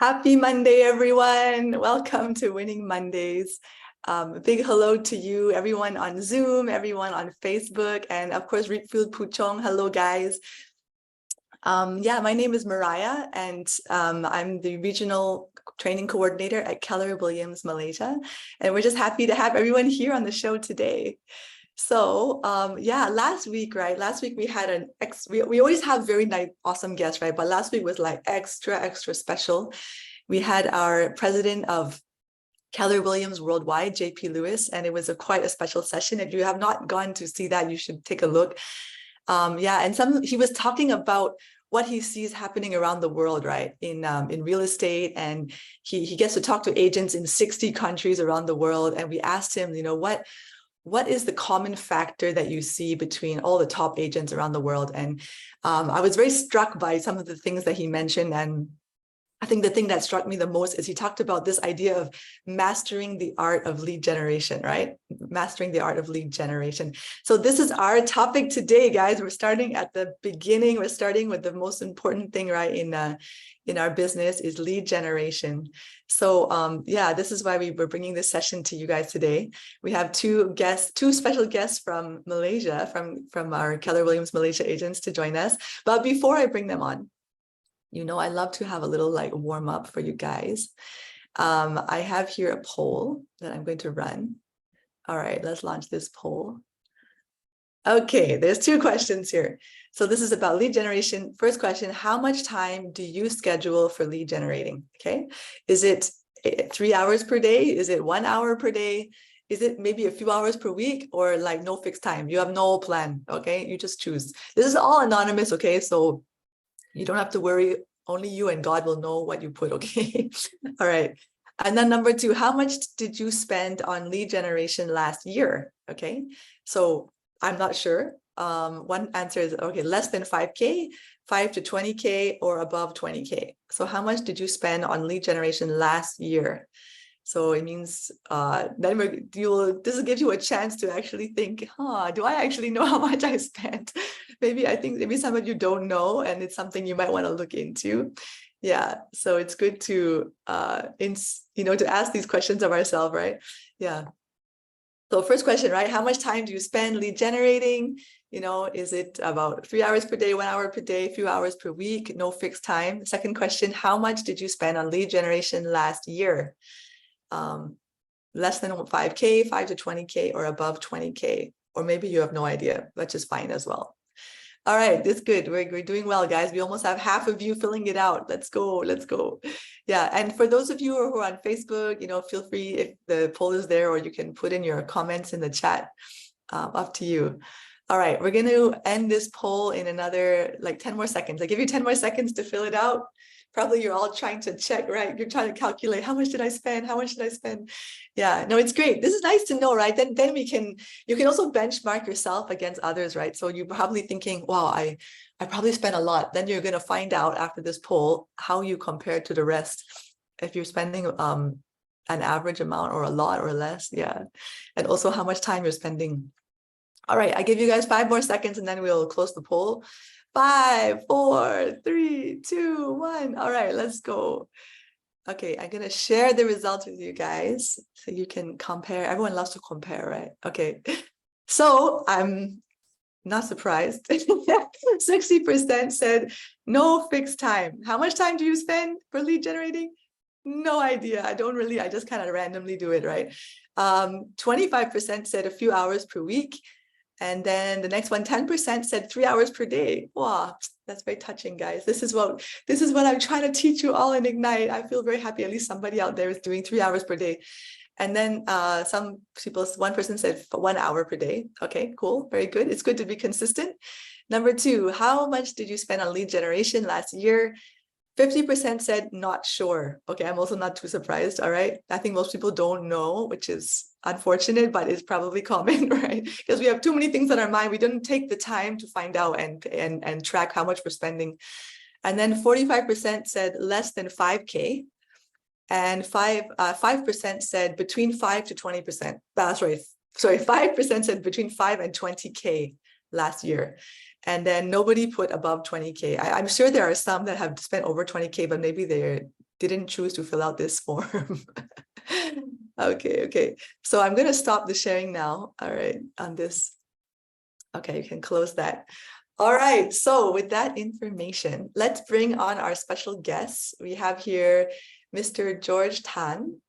Happy Monday, everyone. Welcome to Winning Mondays. A big hello to you, everyone on Zoom, everyone on Facebook, and of course, Reedfield Puchong. Hello, guys. My name is Mariah, and I'm the regional training coordinator at KW Malaysia. And we're just happy to have everyone here on the show today. So last week we had we always have very nice, awesome guests, right? But last week was like extra special. We had our president of Keller Williams Worldwide, JP Lewis, and it was quite a special session. If you have not gone to see that, you should take a look. He was talking about what he sees happening around the world, right? In real estate, and he gets to talk to agents in 60 countries around the world. And we asked him, what is the common factor that you see between all the top agents around the world? And I was very struck by some of the things that he mentioned. And I think the thing that struck me the most is he talked about this idea of mastering the art of lead generation, right? Mastering the art of lead generation. So this is our topic today, guys. We're starting at the beginning. We're starting with the most important thing, right, in our business is lead generation. So this is why we were bringing this session to you guys today. We have two special guests from Malaysia, from our Keller Williams Malaysia agents to join us. But before I bring them on, I love to have a little warm up for you guys. I have here a poll that I'm going to run. All right, let's launch this poll. Okay, there's two questions here. So this is about lead generation. First question, how much time do you schedule for lead generating? Okay, is it 3 hours per day? Is it 1 hour per day? Is it maybe a few hours per week, or no fixed time? You have no plan, okay? You just choose. This is all anonymous, okay? So you don't have to worry. Only you and God will know what you put, okay? All right. And then number two, how much did you spend on lead generation last year? Okay. So I'm not sure. One answer is, okay, less than 5K, 5 to 20K, or above 20K. So how much did you spend on lead generation last year? So it means this gives you a chance to actually think, do I actually know how much I spent? Maybe some of you don't know, and it's something you might want to look into. Yeah, so it's good to to ask these questions of ourselves, right? Yeah. So first question, right? How much time do you spend lead generating? Is it about 3 hours per day, 1 hour per day, few hours per week, no fixed time? Second question, how much did you spend on lead generation last year? Less than 5K, 5 to 20K, or above 20K, or maybe you have no idea, which is fine as well. All right, that's good. We're doing well, guys. We almost have half of you filling it out. Let's go. Yeah, and for those of you who are on Facebook, feel free, if the poll is there, or you can put in your comments in the chat. Up to you. All right, we're going to end this poll in another 10 more seconds. I give you 10 more seconds to fill it out. Probably you're all trying to check, right? You're trying to calculate, how much did I spend? How much did I spend? Yeah, no, it's great. This is nice to know, right? Then you can also benchmark yourself against others, right? So you're probably thinking, wow, I probably spent a lot. Then you're going to find out after this poll how you compare to the rest. If you're spending an average amount, or a lot, or less. Yeah. And also how much time you're spending. All right, I give you guys 5 more seconds, and then we'll close the poll. 5, 4, 3, 2, 1. All right, let's go. Okay, I'm going to share the results with you guys so you can compare. Everyone loves to compare, right? Okay, so I'm not surprised. 60% said no fixed time. How much time do you spend for lead generating? No idea. I just kind of randomly do it, right? 25% said a few hours per week. And then the next one, 10% said 3 hours per day. Wow, that's very touching, guys. This is what I'm trying to teach you all in Ignite. I feel very happy. At least somebody out there is doing 3 hours per day. And then one person said 1 hour per day. Okay, cool. Very good. It's good to be consistent. Number two, how much did you spend on lead generation last year? 50% said not sure. Okay, I'm also not too surprised. All right. I think most people don't know, which is unfortunate, but it's probably common, right? Because we have too many things on our mind. We didn't take the time to find out and track how much we're spending. And then 45% said less than 5K. And 5% said between 5 to 20%. Sorry, 5% said between 5 and 20K last year. And then nobody put above 20K. I'm sure there are some that have spent over 20K, but maybe they're didn't choose to fill out this form. Okay. So I'm going to stop the sharing now. All right, on this. Okay, you can close that. All right, so with that information, let's bring on our special guests. We have here Mr. George Tan,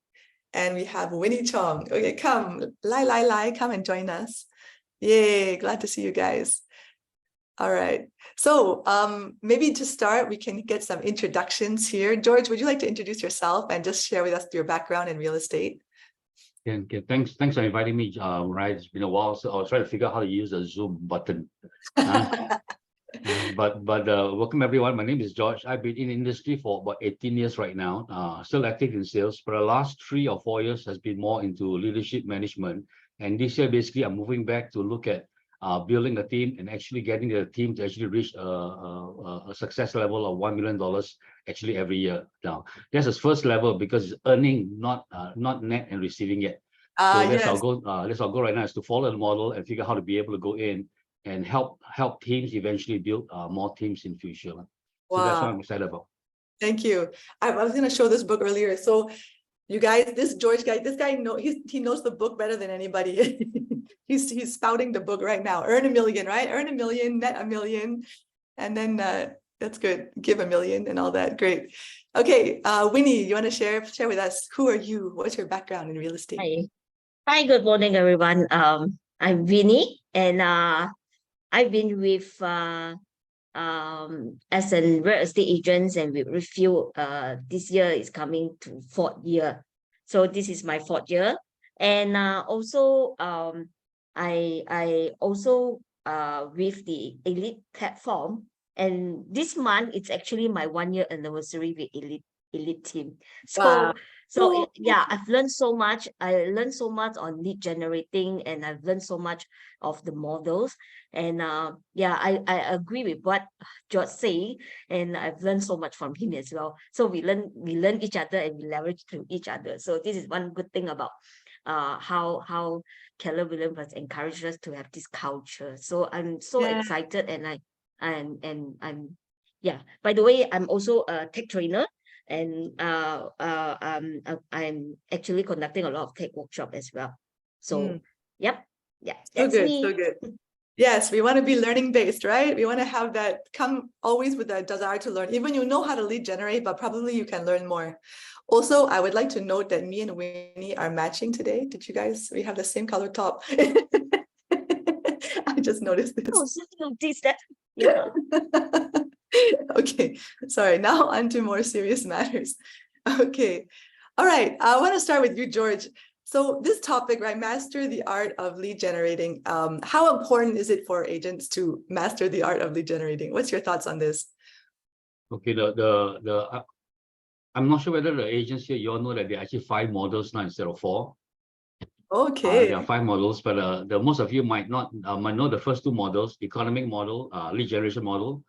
and we have Winnie Chong. Okay, come, come and join us. Yay, glad to see you guys. All right, so maybe to start, we can get some introductions here. George, would you like to introduce yourself and just share with us your background in real estate? Okay, thanks for inviting me, Mariah. It's been a while, so I was trying to figure out how to use the Zoom button. But welcome everyone. My name is George. I've been in the industry for about 18 years right now. Still active in sales. For the last 3 or 4 years has been more into leadership management. And this year, basically, I'm moving back to look at building a team and actually getting the team to actually reach a success level of $1 million actually every year. Now, that's the first level because it's earning, not net and receiving yet. So that's our goal. That's our goal right now, is to follow the model and figure out how to be able to go in and help teams eventually build more teams in future. So that's what I'm excited about. Thank you. I was going to show this book earlier. So you guys, this George guy, this guy he knows the book better than anybody. he's spouting the book right now. Earn $1 million, right? Earn $1 million, net $1 million, and then that's good. Give $1 million and all that. Great. Okay, Winnie, you want to share with us, who are you? What's your background in real estate? Hi. Good morning, everyone. I'm Winnie, and I've been with as a real estate agent and with Refill. This year is coming to 4th year, so this is my 4th year. And also I also with the Elite platform, and this month it's actually my 1-year anniversary with Elite team. So yeah, I've learned so much. I learned so much on lead generating, and I've learned so much of the models. And yeah, I agree with what George say, and I've learned so much from him as well. So we learn each other and we leverage to each other. So this is one good thing about how Keller Williams has encouraged us to have this culture. So I'm so excited, and I'm yeah. By the way, I'm also a tech trainer. And I'm actually conducting a lot of tech workshop as well. So yep, yeah, that's me. So good. Yes, we want to be learning based, right? We want to have that come always with that desire to learn. Even you know how to lead generate, but probably you can learn more. Also, I would like to note that me and Winnie are matching today. Did you guys? We have the same color top. I just noticed this. Oh, so you noticed that? Yeah. Okay, sorry, now on to more serious matters. Okay, all right, I want to start with you, George. So this topic, right, master the art of lead generating. How important is it for agents to master the art of lead generating? What's your thoughts on this? Okay, I'm not sure whether the agents here, you all know that there are actually 5 models now instead of 4. Okay. There are 5 models, but the most of you might not might know the first 2 models: economic model, lead generation model,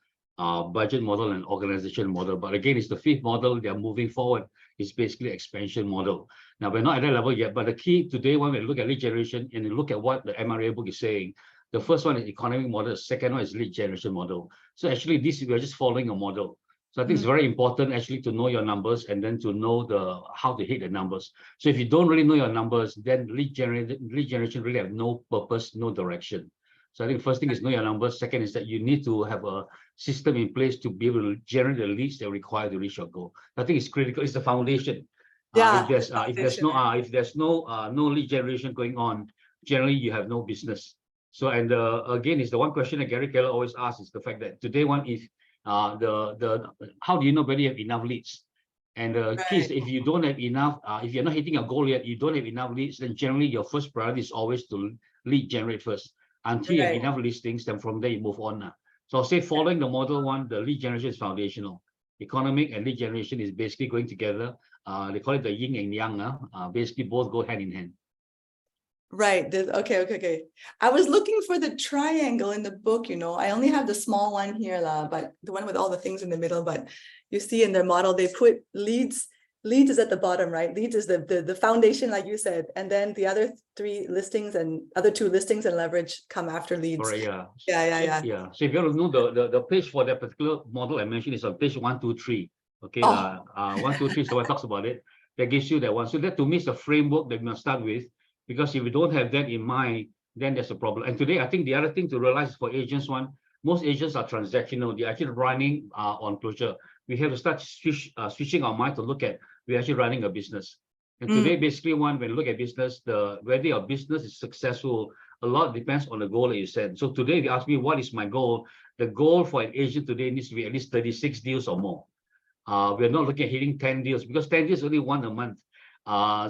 budget model, and organization model. But again, it's the 5th model they are moving forward. It's basically expansion model. Now, we're not at that level yet, but the key today, when we look at lead generation and look at what the MRA book is saying, the first one is economic model, the second one is lead generation model. So actually, we're just following a model. So I think it's very important actually to know your numbers and then to know how to hit the numbers. So if you don't really know your numbers, then lead generation really have no purpose, no direction. So I think first thing is know your numbers. Second is that you need to have a system in place to be able to generate the leads that are required to reach your goal. I think it's critical. It's the foundation. If there's no lead generation going on, generally you have no business. So again, it's the one question that Gary Keller always asks, is the fact that today one is how do you know whether you have enough leads? And the key is, if you don't have enough, if you're not hitting a goal yet, you don't have enough leads, then generally your first priority is always to lead generate first. Until you have enough listings, then from there you move on now. So I'll say following the model one, the lead generation is foundational. Economic and lead generation is basically going together. They call it the yin and yang. Basically both go hand in hand. Right. Okay. I was looking for the triangle in the book, I only have the small one here, but the one with all the things in the middle. But you see in the model, they put leads. Leads is at the bottom, right? Leads is the foundation, like you said. And then the other 2 listings and leverage come after leads. Correct, yeah. So if you want to know the page for that particular model I mentioned is on page 123. Okay, Oh. 1, 2, 3. So I talks about it. That gives you that one. So that to me is the framework that we must start with, because if you don't have that in mind, then there's a problem. And today, I think the other thing to realize for agents, most agents are transactional. They're actually running on closure. We have to start switching our mind to look at we're actually running a business. And today, basically, when you look at business, whether your business is successful, a lot depends on the goal that you set. So today, if you ask me what is my goal, the goal for an agent today needs to be at least 36 deals or more. We're not looking at hitting 10 deals, because 10 deals only one a month.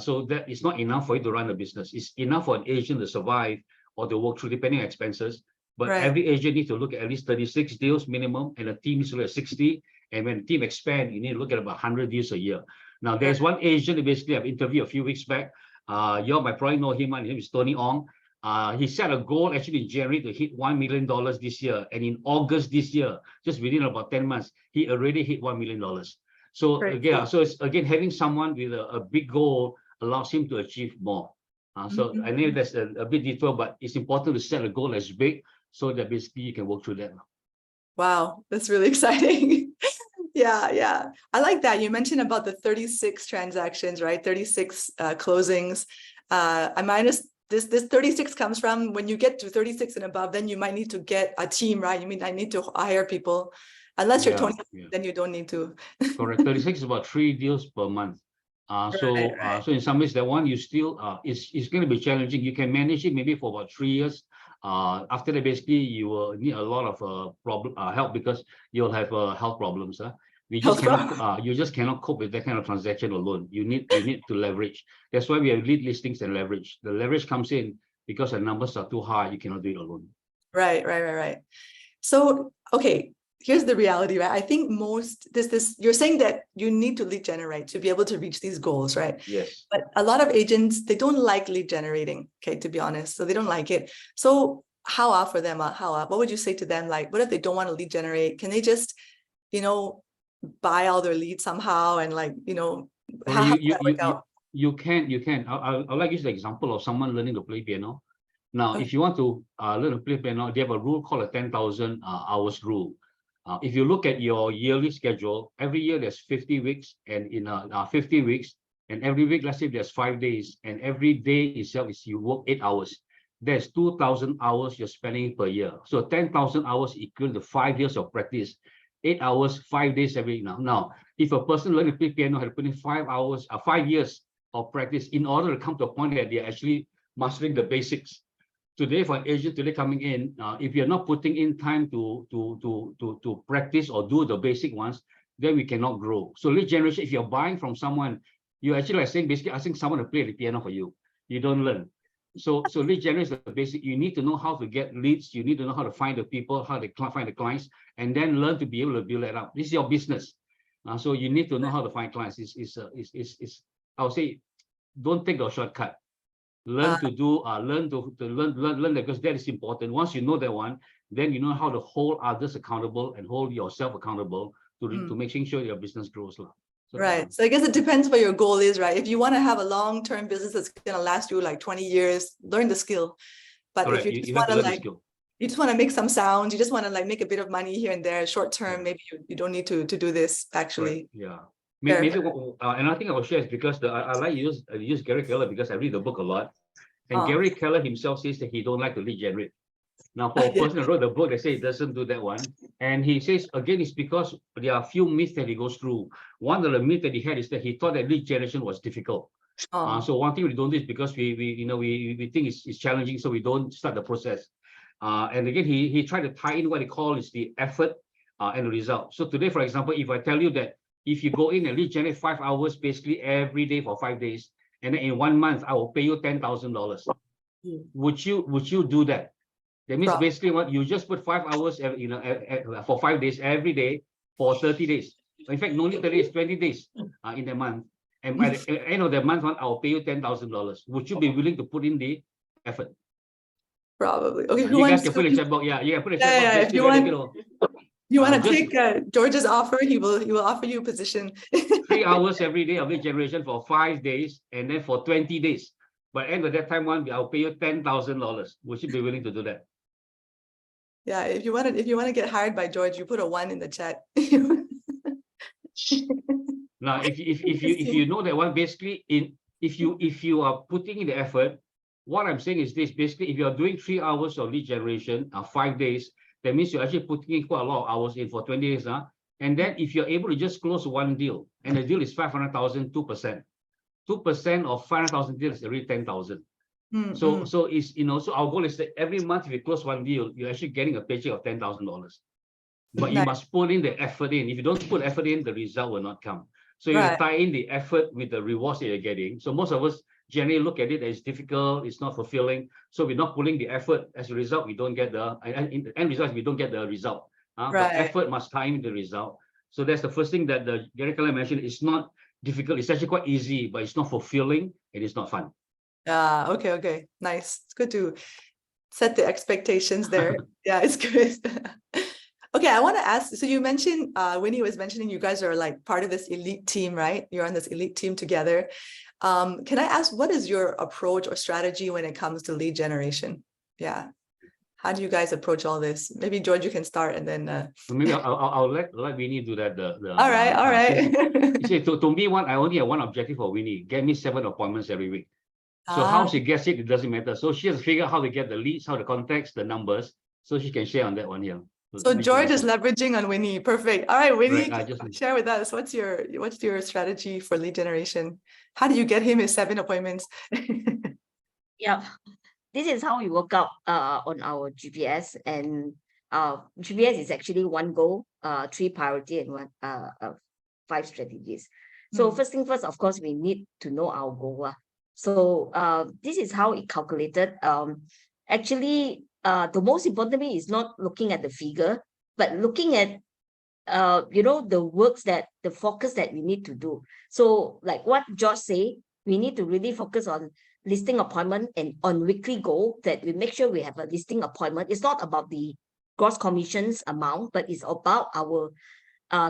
So that is not enough for you to run a business. It's enough for an agent to survive or to work through, depending on expenses. But Right. every agent needs to look at least 36 deals minimum, and a team needs to look at 60. And when the team expand, you need to look at about 100 deals a year. Now, there's one agent that basically I've interviewed a few weeks back. You might probably know him. His name is Tony Ong. He set a goal actually in January to hit $1 million this year. And in August this year, just within about 10 months, he already hit $1 million. So Great. again, so it's again, having someone with a big goal allows him to achieve more. So I know that's a bit detour, but it's important to set a goal as big so that basically you can work through that. Wow, that's really exciting. Yeah. I like that. You mentioned about the 36 transactions, right? 36 closings. I minus this 36 comes from when you get to 36 and above, then you might need to get a team, right? You mean I need to hire people. Unless you're 20, then you don't need to. Correct. 36 is about 3 deals per month. So in some ways, that one you still it's going to be challenging. You can manage it maybe for about 3 years. After that, basically you will need a lot of help, because you'll have health problems. You just cannot cope with that kind of transaction alone. You need to leverage. That's why we have lead listings and leverage. The leverage comes in because the numbers are too high. You cannot do it alone. Right. So okay, here's the reality, right? I think you're saying that you need to lead generate to be able to reach these goals, right? Yes. But a lot of agents, they don't like lead generating, okay, to be honest. So they don't like it. So how for them? What would you say to them? Like, what if they don't want to lead generate? Can they just, buy all their leads somehow, and how does that work out? You can. I'll like use the example of someone learning to play piano. Now, if you want to learn to play piano, they have a rule called a 10,000 hours rule. If you look at your yearly schedule, every year there's 50 weeks, and in 50 weeks, and every week, let's say there's 5 days, and every day itself is you work 8 hours. There's 2,000 hours you're spending per year. So 10,000 hours equal to 5 years of practice. 8 hours, 5 days every now. Now, if a person learning to play piano had to put in 5 years of practice in order to come to a point that they're actually mastering the basics. Today, for an agent today coming in, if you're not putting in time to practice or do the basic ones, then we cannot grow. So lead generation, if you're buying from someone, you're actually basically asking someone to play the piano for you. You don't learn. So lead generation is the basic. You need to know how to get leads. You need to know how to find the people, how to find the clients, and then learn to be able to build that up. This is your business. So you need to know how to find clients. I would say, don't take the shortcut. Learn to do, learn that, because that is important. Once you know that one, then you know how to hold others accountable and hold yourself accountable to making sure your business grows. So, right. So I guess it depends what your goal is, right? If you want to have a long-term business that's going to last you like 20 years, learn the skill. But correct. if you just want to you just want to make some sounds, you just want to make a bit of money here and there, short term, maybe you don't need to do this actually. Right. Maybe another thing I will share is because I like use Gary Keller, because I read the book a lot, and Gary Keller himself says that he don't like to lead generate. Now, for a person who wrote the book, they say he doesn't do that one, and he says again it's because there are a few myths that he goes through. One of the myths that he had is that he thought that lead generation was difficult. So one thing we don't do is because we think it's challenging, so we don't start the process. And again, he tried to tie in what he calls the effort and the result. So today, for example, if I tell you that if you go in and lead generate 5 hours basically every day for 5 days, and then in 1 month I will pay you $10,000, would you do that? That means basically what you just put 5 hours for 5 days every day for 30 days. In fact, no only 30 days, 20 days in the month. And by the end of the month, I'll pay you $10,000. Would you be willing to put in the effort? Probably. Okay. You guys can put a chat box. Yeah, put a chat box. If you want to take George's offer, he will offer you a position. 3 hours every day of lead generation for 5 days, and then for 20 days. By end of that time, I'll pay you $10,000. Would you be willing to do that? Yeah, if you want to get hired by George, you put a 1 in the chat. Now, if you know that one, basically, if you are putting in the effort, what I'm saying is this: basically, if you are doing 3 hours of lead generation, 5 days, that means you're actually putting in quite a lot of hours in for 20 days, and then if you're able to just close one deal, and the deal is 500,000, 2%, 2% of 500,000 deals is already 10,000. So it's, so our goal is that every month if you close one deal, you're actually getting a paycheck of $10,000. But you must put in the effort in. If you don't put effort in, the result will not come. So you tie in the effort with the rewards that you're getting. So most of us generally look at it as difficult, it's not fulfilling. So we're not putting the effort. As a result, we don't get the end result. We don't get the result. But effort must tie in the result. So that's the first thing that the Gary Keller mentioned. It's not difficult. It's actually quite easy, but it's not fulfilling and it's not fun. Okay. Nice. It's good to set the expectations there. Yeah, it's good. Okay, I want to ask, so you mentioned, Winnie was mentioning you guys are like part of this elite team, right? You're on this elite team together. Can I ask, what is your approach or strategy when it comes to lead generation? Yeah. How do you guys approach all this? Maybe George, you can start and then... Maybe I'll let Winnie do that. All right. See, to me, I only have one objective for Winnie: get me 7 appointments every week. So how she gets it doesn't matter. So she has to figure out how to get the leads, how to context the numbers, so she can share on that one here. So George is leveraging on Winnie. Perfect. All right, Winnie, share with us. What's your strategy for lead generation? How do you get him his 7 appointments? Yeah, this is how we work out on our GPS, and GPS is actually 1 goal, 3 priority, and 5 strategies. So first thing first, of course, we need to know our goal. So this is how it calculated. Actually, the most important thing is not looking at the figure, but looking at the focus that we need to do. So like what George say, we need to really focus on listing appointment and on weekly goal, that we make sure we have a listing appointment. It's not about the gross commissions amount, but it's about our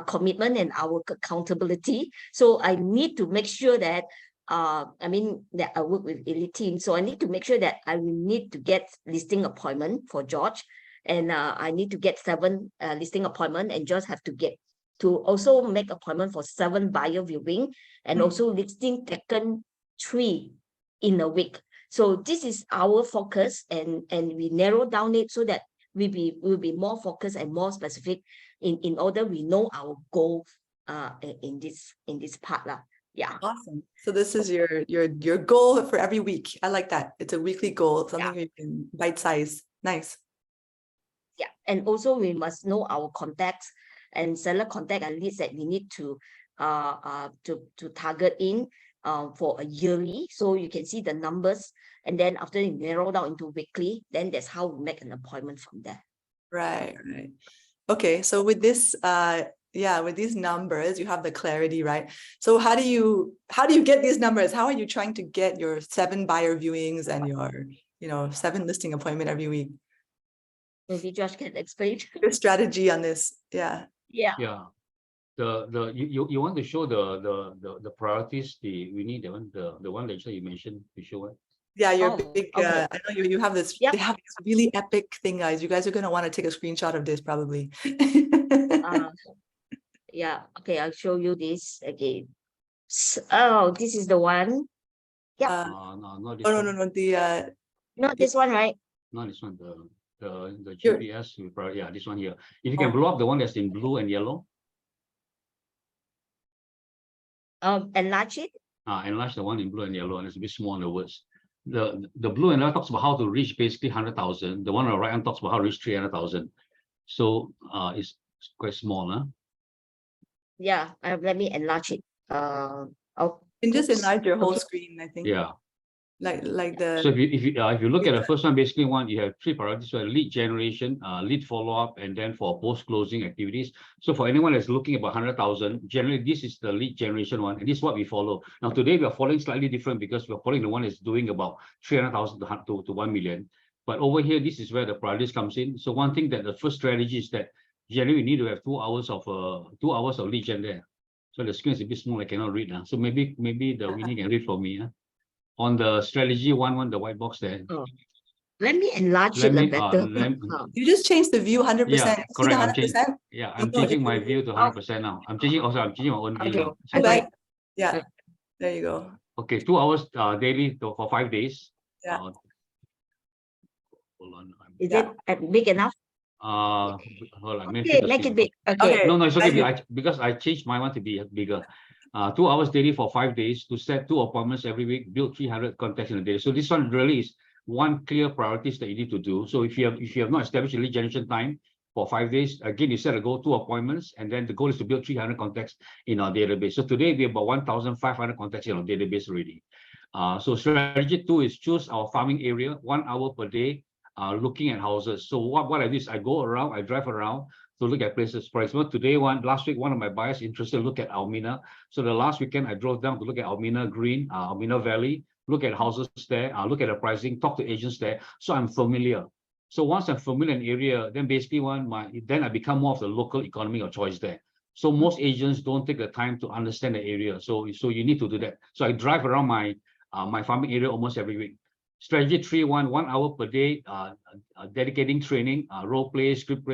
commitment and our accountability. So I need to make sure that that I work with elite team, so I need to make sure that I will need to get listing appointment for George, and I need to get 7 listing appointment, and George have to get to also make appointment for 7 buyer viewing, and also listing taken 3 in a week. So this is our focus, and we narrow down it so that we'll be more focused and more specific in order we know our goal in this part. Yeah. Awesome. So this is your goal for every week. I like that. It's a weekly goal, something you can bite size. Nice. Yeah. And also we must know our contacts and seller contact and leads that we need to target in for a yearly. So you can see the numbers, and then after you narrow down into weekly, then that's how we make an appointment from there. Right. Okay. So with this with these numbers, you have the clarity, right? So how do you get these numbers? How are you trying to get your 7 buyer viewings and your 7 listing appointment every week? Maybe Josh can explain your strategy on this. Yeah. You want to show the priorities, we need the one that you mentioned to show it. Yeah, your big okay. I know you have this. They have this really epic thing, guys. You guys are going to want to take a screenshot of this probably. Yeah, okay, I'll show you this again. Oh, this is the one. Yeah. No, not this one. No. Not this one, right? Not this one. The GPS. Yeah, this one here. If you can blow up the one that's in blue and yellow. Enlarge it. Enlarge the one in blue and yellow, and it's a bit small in the words. The blue and yellow talks about how to reach basically 100,000. The one on the right hand talks about how to reach 300,000. So it's quite small, huh? Yeah, let me enlarge it. You can just enlarge your whole screen, I think. Yeah. Like the. So if you look at the first one, basically you have 3 priorities: so lead generation, lead follow-up, and then for post-closing activities. So for anyone that's looking about 100,000, generally this is the lead generation one, and this is what we follow. Now today we are following slightly different because we're following the one that's doing about 300,000 to 1 million. But over here, this is where the priorities comes in. So one thing that the first strategy is that generally we need to have 2 hours of lead gen there. So the screen is a bit small, I cannot read now. So maybe the Winnie can read for me. On the strategy one, the white box there. let me enlarge Let it a me, better. You just changed the view 100%. yeah, See the correct. 100%? I'm No, changing if my you- view to 100% now. I'm changing my own view Okay. now. Go So, back. Yeah, there you go. okay, 2 hours daily for 5 days. Yeah. Hold on. Is Yeah. it big enough? Hold on. Okay, make it big. Okay. Okay. No, it's okay. Thank you. Because I changed my one to be bigger. 2 hours daily for 5 days to set 2 appointments every week, build 300 contacts in a day. So this one really is one clear priorities that you need to do. So if you have not established a lead generation time for 5 days, again, you set a goal, 2 appointments, and then the goal is to build 300 contacts in our database. So today we have about 1,500 contacts in our database already. So strategy 2 is choose our farming area 1 hour per day, looking at houses. So what I do is I go around, I drive around to look at places. For example, last week, one of my buyers interested to look at Almina. So the last weekend, I drove down to look at Almina Green, Almina Valley, look at houses there, look at the pricing, talk to agents there. So I'm familiar. So once I'm familiar in an area, then basically then I become more of the local economy of choice there. So most agents don't take the time to understand the area. So you need to do that. So I drive around my farming area almost every week. Strategy 3, 1 hour per day, dedicating training, role play, script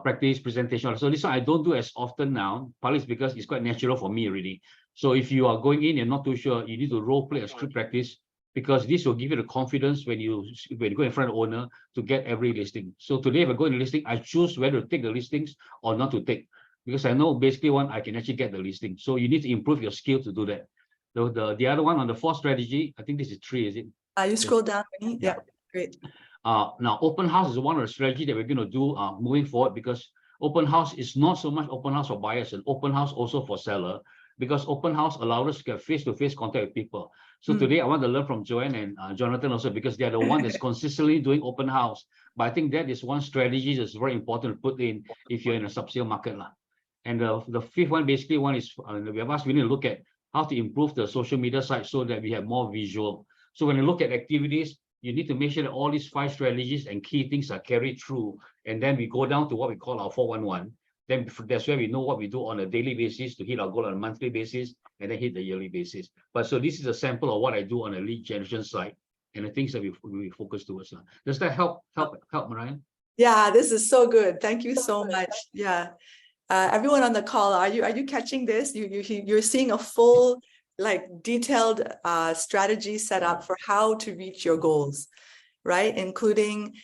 practice, presentation. So this one I don't do as often now, partly because it's quite natural for me already. So if you are going in and not too sure, you need to role play a script practice, because this will give you the confidence when you go in front of the owner to get every listing. So today, if I go in the listing, I choose whether to take the listings or not to take, because I know basically I can actually get the listing. So you need to improve your skill to do that. The other one on the 4th strategy, I think this is 3, is it? You scroll down, Winnie. Yeah, great. Now, open house is one of the strategy that we're going to do moving forward, because open house is not so much open house for buyers and open house also for seller, because open house allows us to get face-to-face contact with people. So today I want to learn from Joanne and Jonathan also, because they're the one that's consistently doing open house. But I think that is one strategy that's very important to put in if you're in a sub-sale market. And the 5th one, basically one is we have asked Winnie to look at how to improve the social media site so that we have more visual. So when you look at activities, you need to make sure that all these 5 strategies and key things are carried through. And then we go down to what we call our 411. Then that's where we know what we do on a daily basis to hit our goal on a monthly basis and then hit the yearly basis. But so this is a sample of what I do on a lead generation side and the things that we focus towards. Does that help, Mariah? Yeah, this is so good. Thank you so much. Yeah. Everyone on the call, are you catching this? You're seeing a full, like, detailed strategy set up for how to reach your goals, right? Including,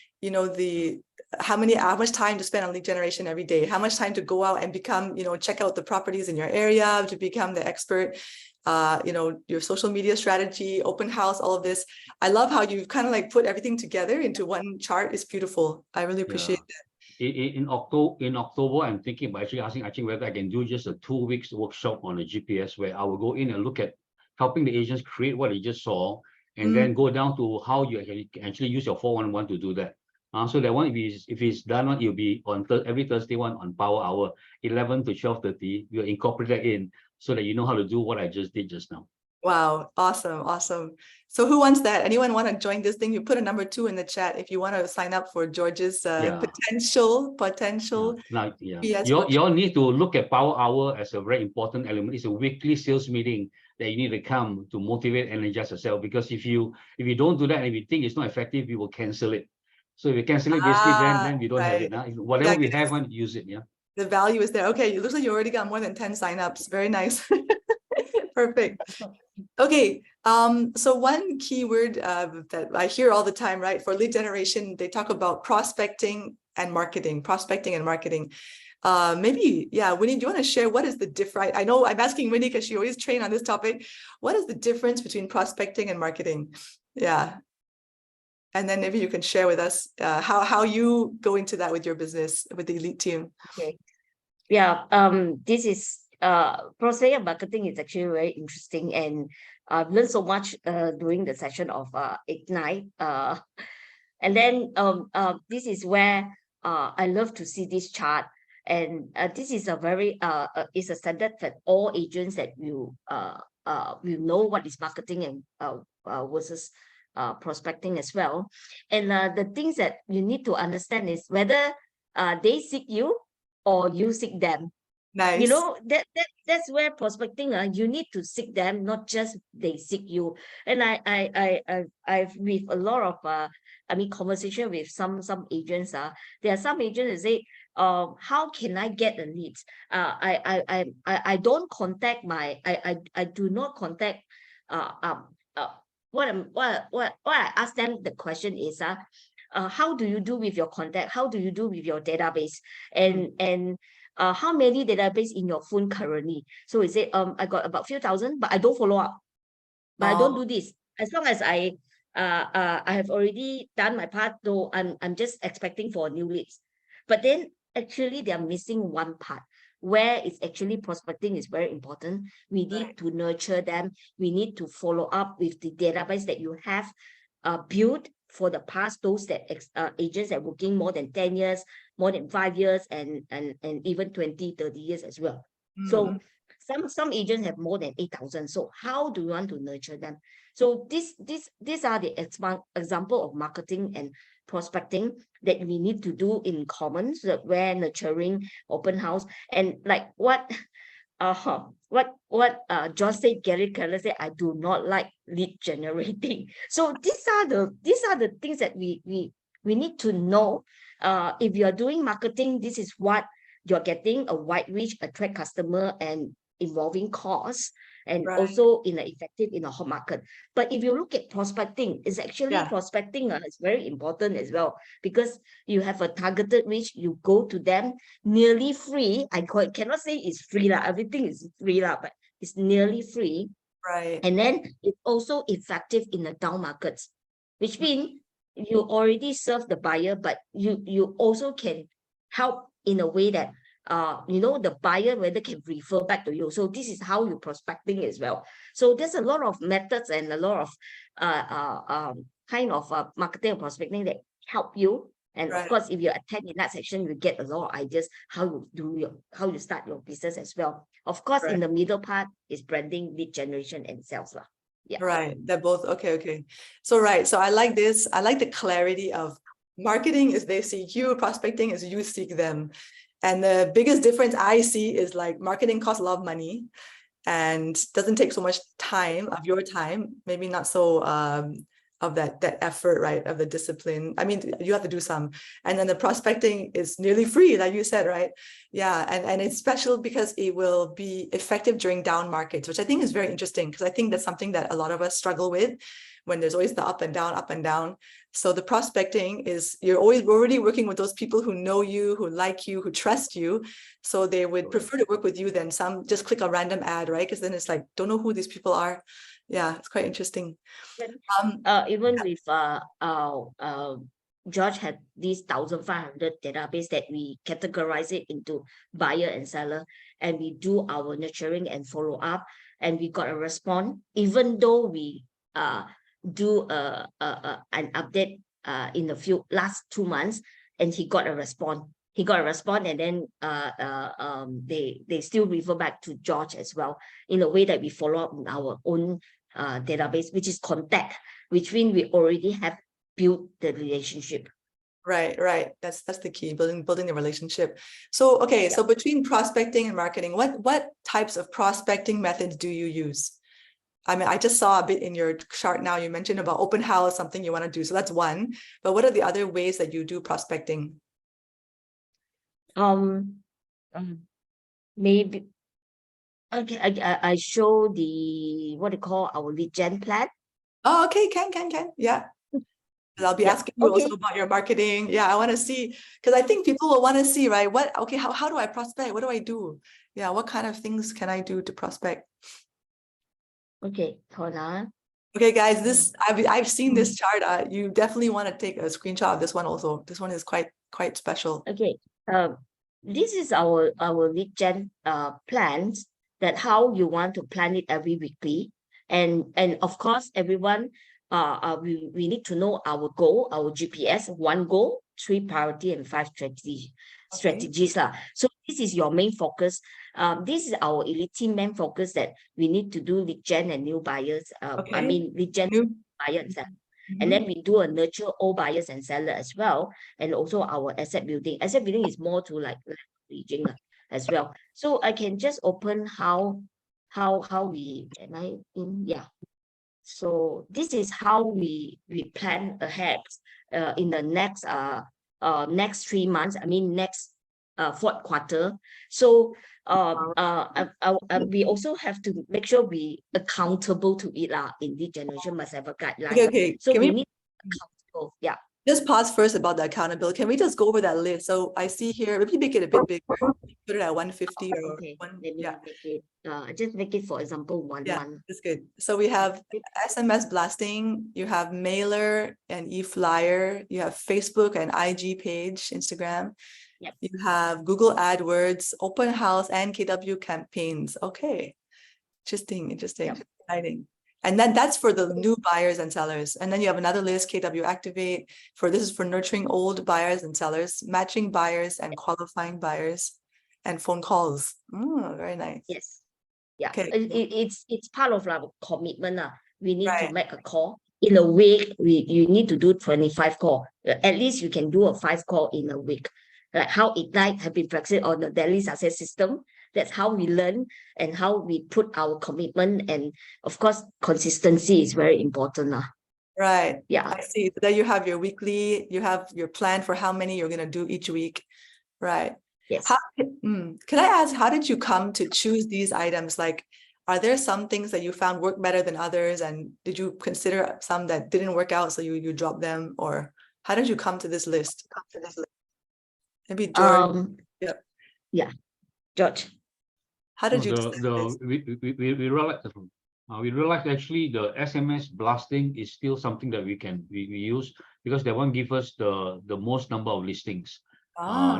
how much time to spend on lead generation every day, how much time to go out and become, check out the properties in your area to become the expert, your social media strategy, open house, all of this. I love how you've kind of like put everything together into one chart. It's beautiful. I really appreciate that. In October, I'm thinking about asking whether I can do just a 2 weeks workshop on the GPS, where I will go in and look at helping the agents create what you just saw, and then go down to how you can actually use your 411 to do that. So that one, if it's done, it will be on every Thursday one on Power Hour, 11 to 12:30. We'll incorporate that in so that you know how to do what I just did just now. Wow, awesome. So who wants that? Anyone want to join this thing? You put a number 2 in the chat if you want to sign up for George's potential. Now, you all need to look at Power Hour as a very important element. It's a weekly sales meeting that you need to come to motivate and energize yourself. Because if you don't do that and if you think it's not effective, you will cancel it. So if you cancel it, basically, then we don't have it now. Whatever we have, use it. Yeah. The value is there. Okay, it looks like you already got more than 10 signups. Very nice. Perfect. Okay, so one keyword that I hear all the time, right, for lead generation, they talk about prospecting and marketing. Maybe, Winnie, do you want to share what is the difference? I know I'm asking Winnie because she always trained on this topic. What is the difference between prospecting and marketing? Yeah. And then maybe you can share with us how you go into that with your business, with the elite team. Okay. Yeah, this is prospecting and marketing is actually very interesting, and I've learned so much during the session of Ignite. And then this is where I love to see this chart, and this is a very it's a standard that all agents that will know what is marketing and versus prospecting as well. And the things that you need to understand is whether they seek you or you seek them. Nice. You know, that's where prospecting, you need to seek them, not just they seek you. And I've with a lot of conversation with some agents. There are some agents that say, how can I get the leads? I don't contact I do not contact what I ask them, the question is how do you do with your contact? How do you do with your database? And how many database in your phone currently? So he said, I got about few thousand, but I don't follow up. But I don't do this. As long as I have already done my part, though I'm just expecting for new leads. But then actually they're missing one part, where it's actually prospecting is very important. We need to nurture them. We need to follow up with the database that you have built for the past, those that agents that are working more than 10 years, more than 5 years, and even 20, 30 years as well. So some agents have more than 8,000. So how do you want to nurture them? So these are the example of marketing and prospecting that we need to do in common, so that we're nurturing open house. And like what Josh said, Gary Keller said, I do not like lead generating. So these are the things that we need to know. If you are doing marketing, this is what you're getting: a wide reach, attract customer, and involving costs, and also in an effective in a hot market. But if you look at prospecting, it's actually prospecting is very important as well, because you have a targeted reach. You go to them nearly free. I cannot say it's free lah. Everything is free lah, but it's nearly free. Right. And then it's also effective in the down markets, which means you already serve the buyer, but you also can help in a way that the buyer whether can refer back to you. So this is how you prospecting as well. So there's a lot of methods and a lot of kind of marketing and prospecting that help you. And of course, if you attend in that section, you get a lot of ideas how you start your business as well. Of course, in the middle part is branding, lead generation, and sales lah. Yeah. Right. They're both okay. So so I like this. I like the clarity of marketing is they seek you, prospecting is you seek them. And the biggest difference I see is like marketing costs a lot of money and doesn't take so much time of your time, maybe not so of that effort, right, of the discipline. I mean, you have to do some. And then the prospecting is nearly free, like you said, right? Yeah, and it's special because it will be effective during down markets, which I think is very interesting, because I think that's something that a lot of us struggle with when there's always the up and down. So the prospecting is, you're already working with those people who know you, who like you, who trust you. So they would prefer to work with you than some just click a random ad, right? Because then it's like, don't know who these people are. Yeah, it's quite interesting. Even with George had these 1,500 database that we categorize it into buyer and seller, and we do our nurturing and follow up, and we got a response, even though we do an update in the last 2 months, and he got a response. And then they still refer back to George as well, in a way that we follow up in our own database, which is contact, which means we already have built the relationship. Right. That's the key, building the relationship. So okay, so between prospecting and marketing, what types of prospecting methods do you use? I mean, I just saw a bit in your chart now, you mentioned about open house, something you want to do. So that's one, but what are the other ways that you do prospecting? Maybe, okay, I show the, what they call our lead gen plan. Oh, okay, can. Yeah. I'll be asking you also about your marketing. Yeah, I want to see, because I think people will want to see, right? How do I prospect? What do I do? Yeah, what kind of things can I do to prospect? Okay, hold on. Okay, guys, I've seen this chart. You definitely want to take a screenshot of this one also. This one is quite special. Okay, this is our lead gen plans, that how you want to plan it every weekly, and of course everyone we need to know our goal, our GPS, 1 goal, 3 priority, and 5 strategies lah. So this is your main focus. This is our elite team main focus, that we need to do lead gen and new buyers. I mean lead gen, buyers. And then we do a nurture old buyers and seller as well, and also our asset building. Asset building is more to like leveraging. as well. So I can just open how we, am I in? Yeah. So this is how we plan ahead in the next next 3 months. I mean next fourth quarter. So we also have to make sure we accountable to it in the generation must have a guideline. Okay. So Can we we need accountable. Yeah. just pause first about the accountability? Can we just go over that list? So I see here, maybe make it a bit bigger. Put it at 150 or Okay. one. Let me Yeah, make it. Just make it, for example, one. that's good. So we have SMS blasting, you have mailer and e-flyer, you have Facebook and IG page, Instagram. Yep. You have Google AdWords, open house, and KW campaigns. Okay. Interesting. Yep. Exciting. And then that's for the new buyers and sellers. And then you have another list, KW Activate, this is for nurturing old buyers and sellers, matching buyers and qualifying buyers, and phone calls. Very nice. Yes. Yeah. Okay. It's part of our commitment. We need to Right. make a call. In a week, you need to do 25 calls. At least you can do a 5 call in a week. Like how Ignite have been practiced on the daily success system. That's how we learn and how we put our commitment. And of course, consistency is very important. Right. Yeah. I see. So then you have your weekly, you have your plan for how many you're going to do each week. Right. Yes. Can I ask, how did you come to choose these items? Like, are there some things that you found work better than others? And did you consider some that didn't work out, so you dropped them? Or how did you come to this list? Maybe George. Yep. Yeah. George. How did you decide this? We realized actually the SMS blasting is still something that we use, because that one gives us the most number of listings.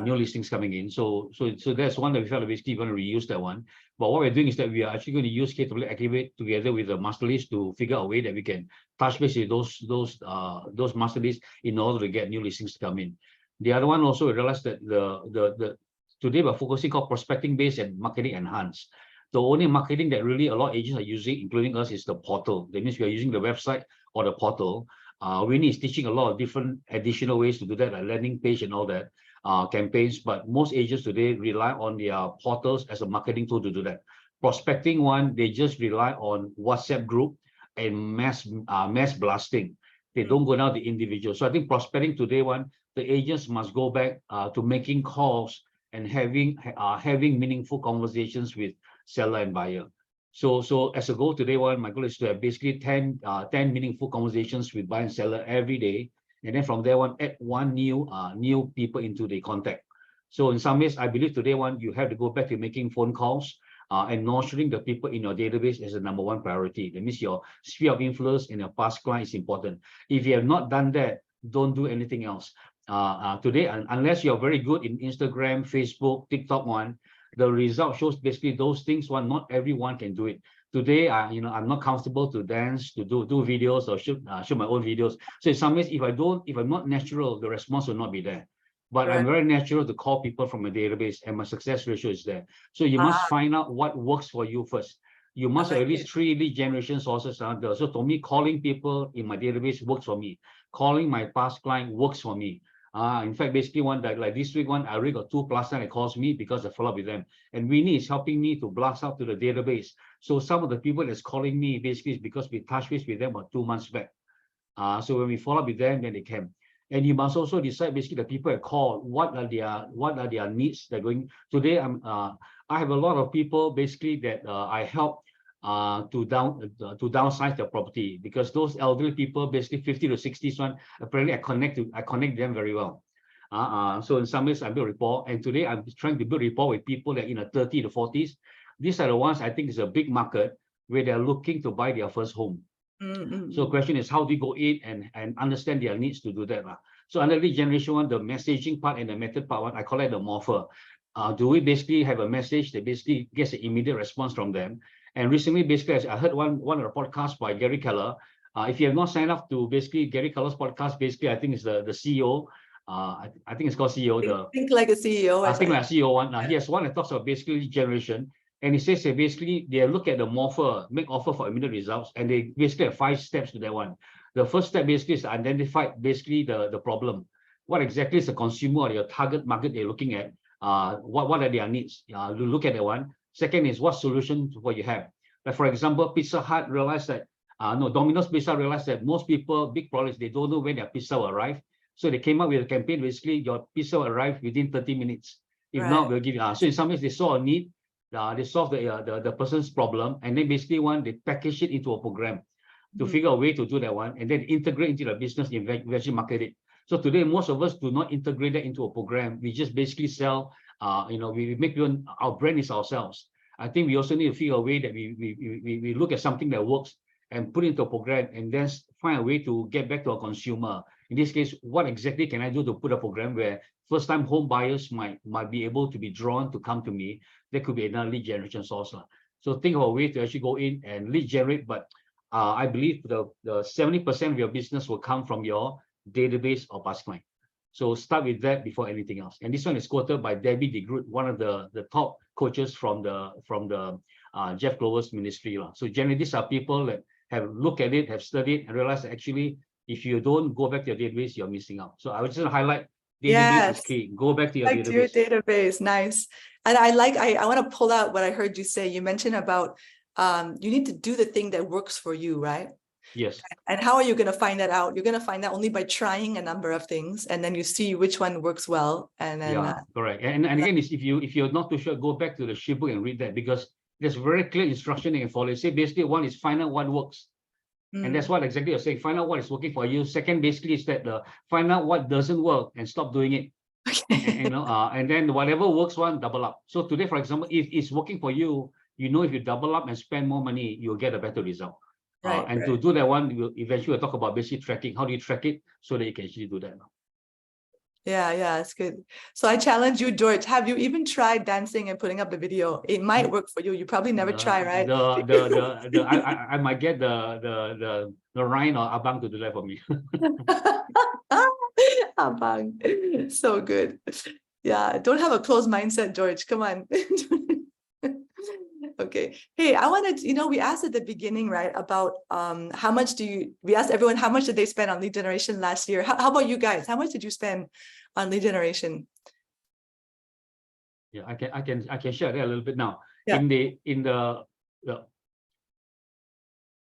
New listings coming in. So that's one that we felt basically going to reuse that one. But what we're doing is that we are actually going to use KW Activate together with the master list to figure out a way that we can touch base with those master lists in order to get new listings to come in. The other one also, we realized that today we're focusing on prospecting based and marketing enhanced. The only marketing that really a lot of agents are using, including us, is the portal. That means we are using the website or the portal. Winnie is teaching a lot of different additional ways to do that, like landing page and all that, campaigns. But most agents today rely on their portals as a marketing tool to do that. Prospecting one, they just rely on WhatsApp group and mass blasting. They don't go down the individual. So I think prospecting today one, the agents must go back to making calls and having meaningful conversations with seller and buyer. So as a goal today one, my goal is to have basically 10 meaningful conversations with buyer and seller every day. And then from there one, add one new people into the contact. So in some ways, I believe today one, you have to go back to making phone calls and nurturing the people in your database as the #1 priority. That means your sphere of influence and your past client is important. If you have not done that, don't do anything else. Today, unless you're very good in Instagram, Facebook, TikTok one, the result shows basically those things one, not everyone can do it. Today, I'm not comfortable to dance, to do videos or shoot my own videos. So in some ways, if I'm not natural, the response will not be there. But I'm very natural to call people from a database, and my success ratio is there. So you must find out what works for you first. You must have at least 3 lead generation sources out there. So to me, calling people in my database works for me. Calling my past client works for me. In fact, basically one that like this week one, I already got 2+ that calls me because I follow up with them. And Winnie is helping me to blast out to the database. So some of the people that's calling me basically is because we touched base with them about 2 months back. So when we follow up with them, then they came. And you must also decide basically the people that call, what are their needs they're going. Today I have a lot of people basically that I help to downsize their property, because those elderly people, basically 50 to 60s one, apparently I connect them very well. So in some ways I build rapport, and today I'm trying to build rapport with people that in the 30 to 40s. These are the ones I think is a big market where they're looking to buy their first home. So the question is, how do you go in and understand their needs to do that? So under lead generation one, the messaging part and the method part one, I call it the morpher. Do we basically have a message that basically gets an immediate response from them? And recently, basically, I heard one of the podcasts by Gary Keller. If you have not signed up to basically Gary Keller's podcast, basically, I think it's the CEO. I think it's called CEO. Think like a CEO. I think like CEO one. He has one that talks about basically lead generation. And he says that basically they look at the morpher, make offer for immediate results, and they basically have 5 steps to that one. The first step basically is to identify basically the problem. What exactly is the consumer or your target market they're looking at? what are their needs. Look at that one. Second is what solution what you have. Like for example, Pizza Hut realized that Domino's Pizza realized that most people, big problems, they don't know when their pizza will arrive. So they came up with a campaign. Basically, your pizza will arrive within 30 minutes. If not, we'll give you. So in some ways, they saw a need. They solved the person's problem, and then basically they package it into a program to figure out a way to do that one, and then integrate into the business, eventually market it. So today, most of us do not integrate that into a program. We just basically sell. We make our brand is ourselves. I think we also need to figure a way that we look at something that works and put it into a program, and then find a way to get back to a consumer. In this case, what exactly can I do to put a program where first-time home buyers might be able to be drawn to come to me? There could be another lead generation source. So think of a way to actually go in and lead generate, but I believe the 70% of your business will come from your database or past client. So start with that before anything else. And this one is quoted by Debbie DeGroot, one of the top coaches from the Jeff Glover's ministry. So generally, these are people that have looked at it, have studied, and realized that actually, if you don't go back to your database, you're missing out. So I would just highlight database is key. Go back to your database. To your database, nice. And I want to pull out what I heard you say. You mentioned about you need to do the thing that works for you, right? Yes. And how are you going to find that out? You're going to find that only by trying a number of things, and then you see which one works well. And then correct. And again, if you're not too sure, go back to the ship book and read that, because there's very clear instruction you can follow. Say basically, one is find out what works. And that's what exactly you're saying. Find out what is working for you. Second, basically, is that find out what doesn't work and stop doing it. Okay. And then whatever works, double up. So today, for example, if it's working for you, if you double up and spend more money, you'll get a better result. Right. To do that one, we'll talk about basic tracking. How do you track it so that you can actually do that now? Yeah, it's good. So I challenge you, George. Have you even tried dancing and putting up the video? It might work for you. You probably never try, right? I might get the Ryan or Abang to do that for me. Abang, so good. Yeah, don't have a closed mindset, George. Come on. Okay. Hey, I wanted to, we asked at the beginning, right, about how much we asked everyone how much did they spend on lead generation last year. How about you guys? How much did you spend on lead generation? Yeah, I can share that a little bit now. Yeah.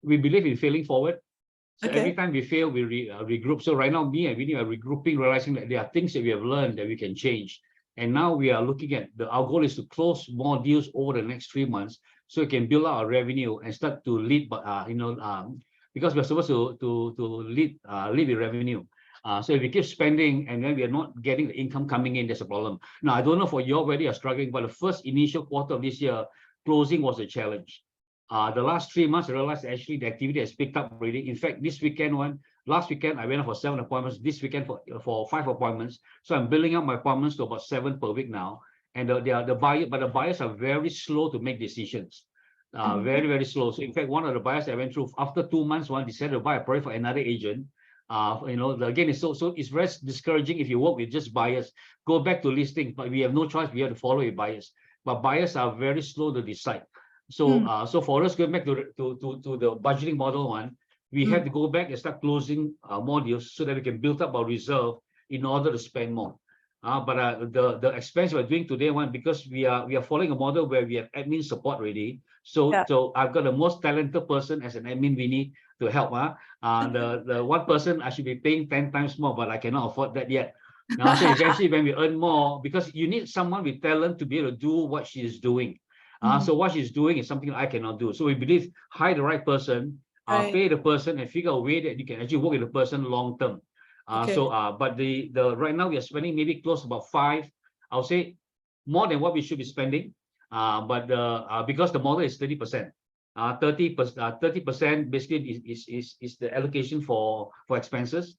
We believe in failing forward. So Okay. every time we fail, we regroup. So right now, me and Winnie are regrouping, realizing that there are things that we have learned that we can change. And now we are looking at our goal is to close more deals over the next 3 months, so we can build our revenue and start to lead. Because we're supposed to lead with revenue. So if we keep spending and then we are not getting the income coming in, there's a problem. Now I don't know for you whether you're struggling, but the first initial quarter of this year, closing was a challenge. The last 3 months, I realized actually the activity has picked up really. In fact, last weekend, I went for 7 appointments. This weekend for 5 appointments. So I'm building up my appointments to about 7 per week now. And the buyers are very slow to make decisions. Very, very slow. So in fact, one of the buyers I went through, after 2 months, one decided to buy a product for another agent. Again, it's it's very discouraging if you work with just buyers. Go back to listing, but we have no choice. We have to follow with buyers. But buyers are very slow to decide. So so for us, going back to the budgeting model one, we have to go back and start closing more deals so that we can build up our reserve in order to spend more. But the expense we're doing today, because we are following a model where we have admin support already. So I've got the most talented person as an admin, Winnie, to help. The one person I should be paying 10 times more, but I cannot afford that yet. Now, so eventually when we earn more, because you need someone with talent to be able to do what she is doing. So what she's doing is something I cannot do. So we believe hire the right person, pay the person, and figure a way that you can actually work with the person long term. But right now we are spending maybe close to about 5, I'll say more than what we should be spending. But because the model is 30%, 30% basically is the allocation for expenses.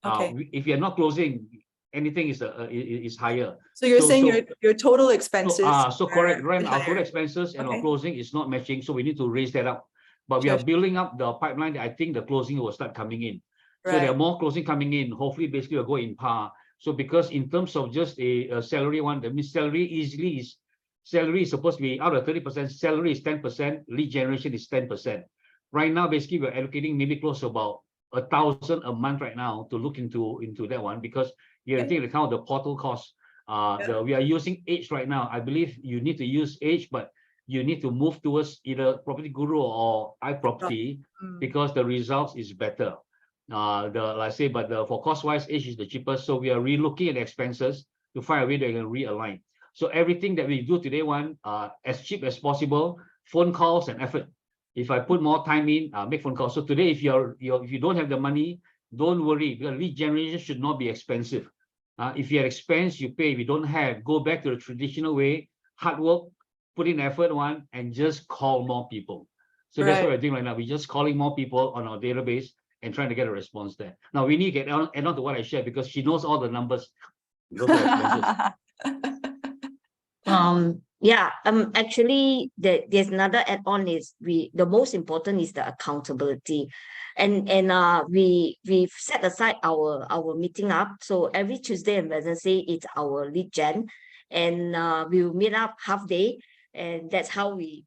If you're not closing, anything is higher. So you're saying your total expenses. So correct, right? Our total expenses and our closing is not matching, so we need to raise that up. But we are building up the pipeline. I think the closing will start coming in. So there are more closing coming in. Hopefully, basically, we'll go in par. So because in terms of just a salary one, that means salary is supposed to be out of 30%. Salary is 10%. Lead generation is 10%. Right now, basically, we're allocating maybe close to about 1,000 a month right now to look into that one, because you have to take into account the portal costs. We are using Edge right now. I believe you need to use Edge, but you need to move towards either Property Guru or iProperty because the results is better. For cost-wise, Edge is the cheapest. So we are relooking at expenses to find a way that we can realign. So everything that we do today, as cheap as possible, phone calls and effort. If I put more time in, make phone calls. So today, if you don't have the money, don't worry, because lead generation should not be expensive. If you have expense, you pay. If you don't have, go back to the traditional way, hard work, put in effort and just call more people. So that's what we're doing right now. We're just calling more people on our database and trying to get a response there. Now, Winnie can add on to what I shared because she knows all the numbers. Those are expenses. Actually, there's another add-on is the most important is the accountability, and we've set aside our meeting up. So every Tuesday and Wednesday it's our lead gen, and we will meet up half day, and that's how we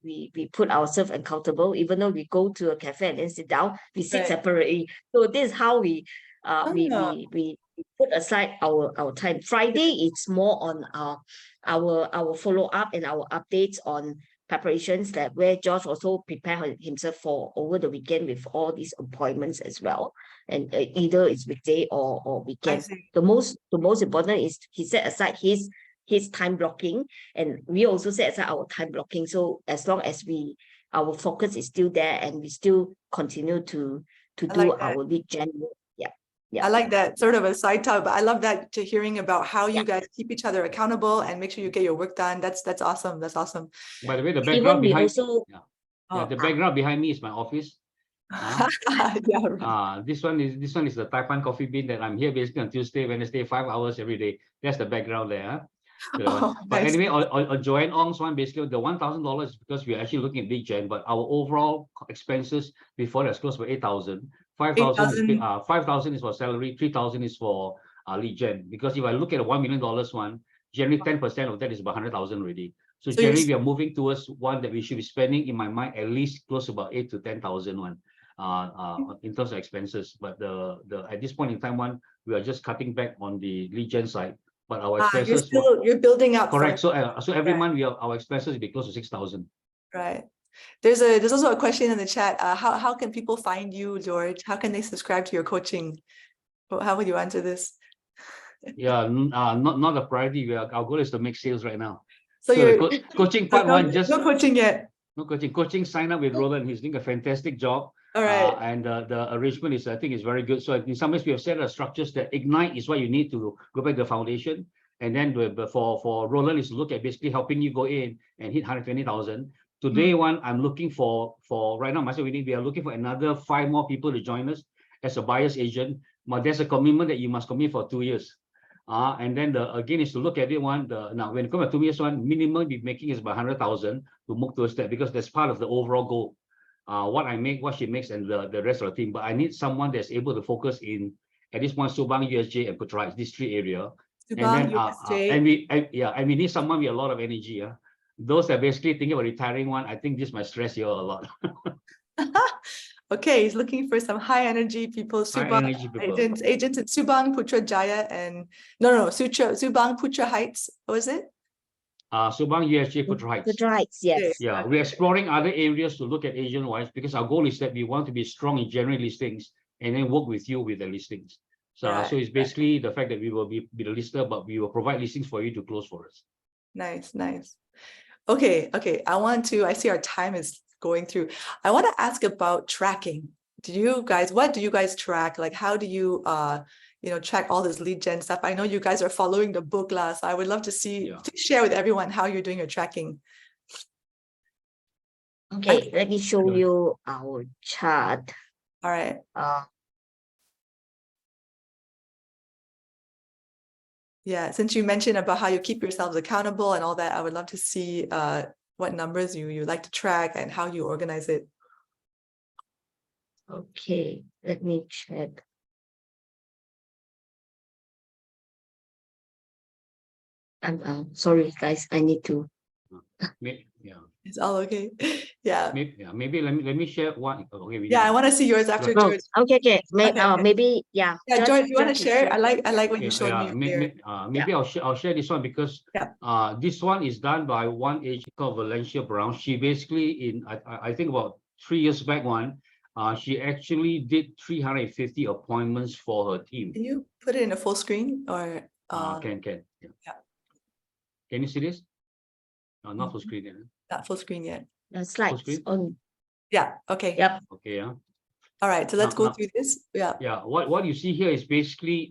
put ourselves accountable. Even though we go to a cafe and then sit down, we sit separately. So this is how we put aside our time. Friday it's more on our follow-up and our updates on preparations that where Josh also prepare himself for over the weekend with all these appointments as well. And either it's weekday or weekend. The most important is he set aside his time blocking, and we also set aside our time blocking. So as long as our focus is still there and we still continue to do our lead gen. Yeah. I like that, sort of a side talk, but I love that to hearing about how you guys keep each other accountable and make sure you get your work done. That's awesome. That's awesome. By the way, the background the background behind me is my office. This one is the Taipan coffee bean that I'm here basically on Tuesday, Wednesday, 5 hours every day. That's the background there. But anyway, on Joanne Ong's one, basically the $1,000 because we're actually looking at lead gen, but our overall expenses before that's close to 8,000. 5,000 is for salary, 3,000 is for lead gen. Because if I look at a $1 million one, generally 10% of that is about 100,000 already. So generally we are moving towards one that we should be spending, in my mind, at least close to about 8,000 to 10,000 one in terms of expenses. But at this point in time we are just cutting back on the lead gen side. But our expenses you're building up. Correct. So every month our expenses will be close to 6,000. Right. There's also a question in the chat. How can people find you, George? How can they subscribe to your coaching? How would you answer this? Not a priority. Our goal is to make sales right now. So you're coaching part one, just no coaching yet. No coaching. Coaching, sign up with Roland. He's doing a fantastic job. All right. And the arrangement is, I think, is very good. So in some ways, we have set structures that ignite is what you need to go back to the foundation. And then for Roland is to look at basically helping you go in and hit 120,000. Today I'm looking for right now, myself, we are looking for another 5 more people to join us as a buyer's agent. But there's a commitment that you must commit for 2 years. And then again is to look at it now when it comes to 2 years minimum be making is about 100,000 to move towards that, because that's part of the overall goal. What I make, what she makes, and the rest of the team. But I need someone that's able to focus in at this point Subang, USJ, and Putra Heights, these 3 areas. Subang, USJ. And we need someone with a lot of energy. Those that basically thinking about retiring I think this might stress you all a lot. Okay, he's looking for some high energy people. Subang agents in Subang, Putrajaya, and Subang, Putra Heights. What was it? Subang, USJ, Putra Heights. Putra Heights, yes. Yeah, we're exploring other areas to look at agent-wise, because our goal is that we want to be strong in general listings and then work with you with the listings. So it's basically the fact that we will be the lister, but we will provide listings for you to close for us. Nice. Okay. I see our time is going through. I want to ask about tracking. What do you guys track? Like, how do you track all this lead gen stuff? I know you guys are following the book so I would love to see, please share with everyone how you're doing your tracking. Okay, let me show you our chart. All right. Yeah, since you mentioned about how you keep yourselves accountable and all that, I would love to see what numbers you like to track and how you organize it. Okay, let me check. I'm sorry, guys. I need to. It's all okay. Yeah. Maybe let me share one. Okay, Yeah, I want to see yours after Oh, George. okay. Okay. Maybe, yeah. Yeah, George, you want to George share? I like when you showed me your maybe I'll share this one because Yeah. this one is done by one agent called Valencia Brown. She basically I think about 3 years back she actually did 350 appointments for her team. Can you put it in a full screen or Can yeah. Can you see this? Not full screen yet. Not full screen yet. The slides screen? on. Yeah. Okay. Yep. Okay, yeah. All right. So let's go Now- through this. Yeah. Yeah, what you see here is basically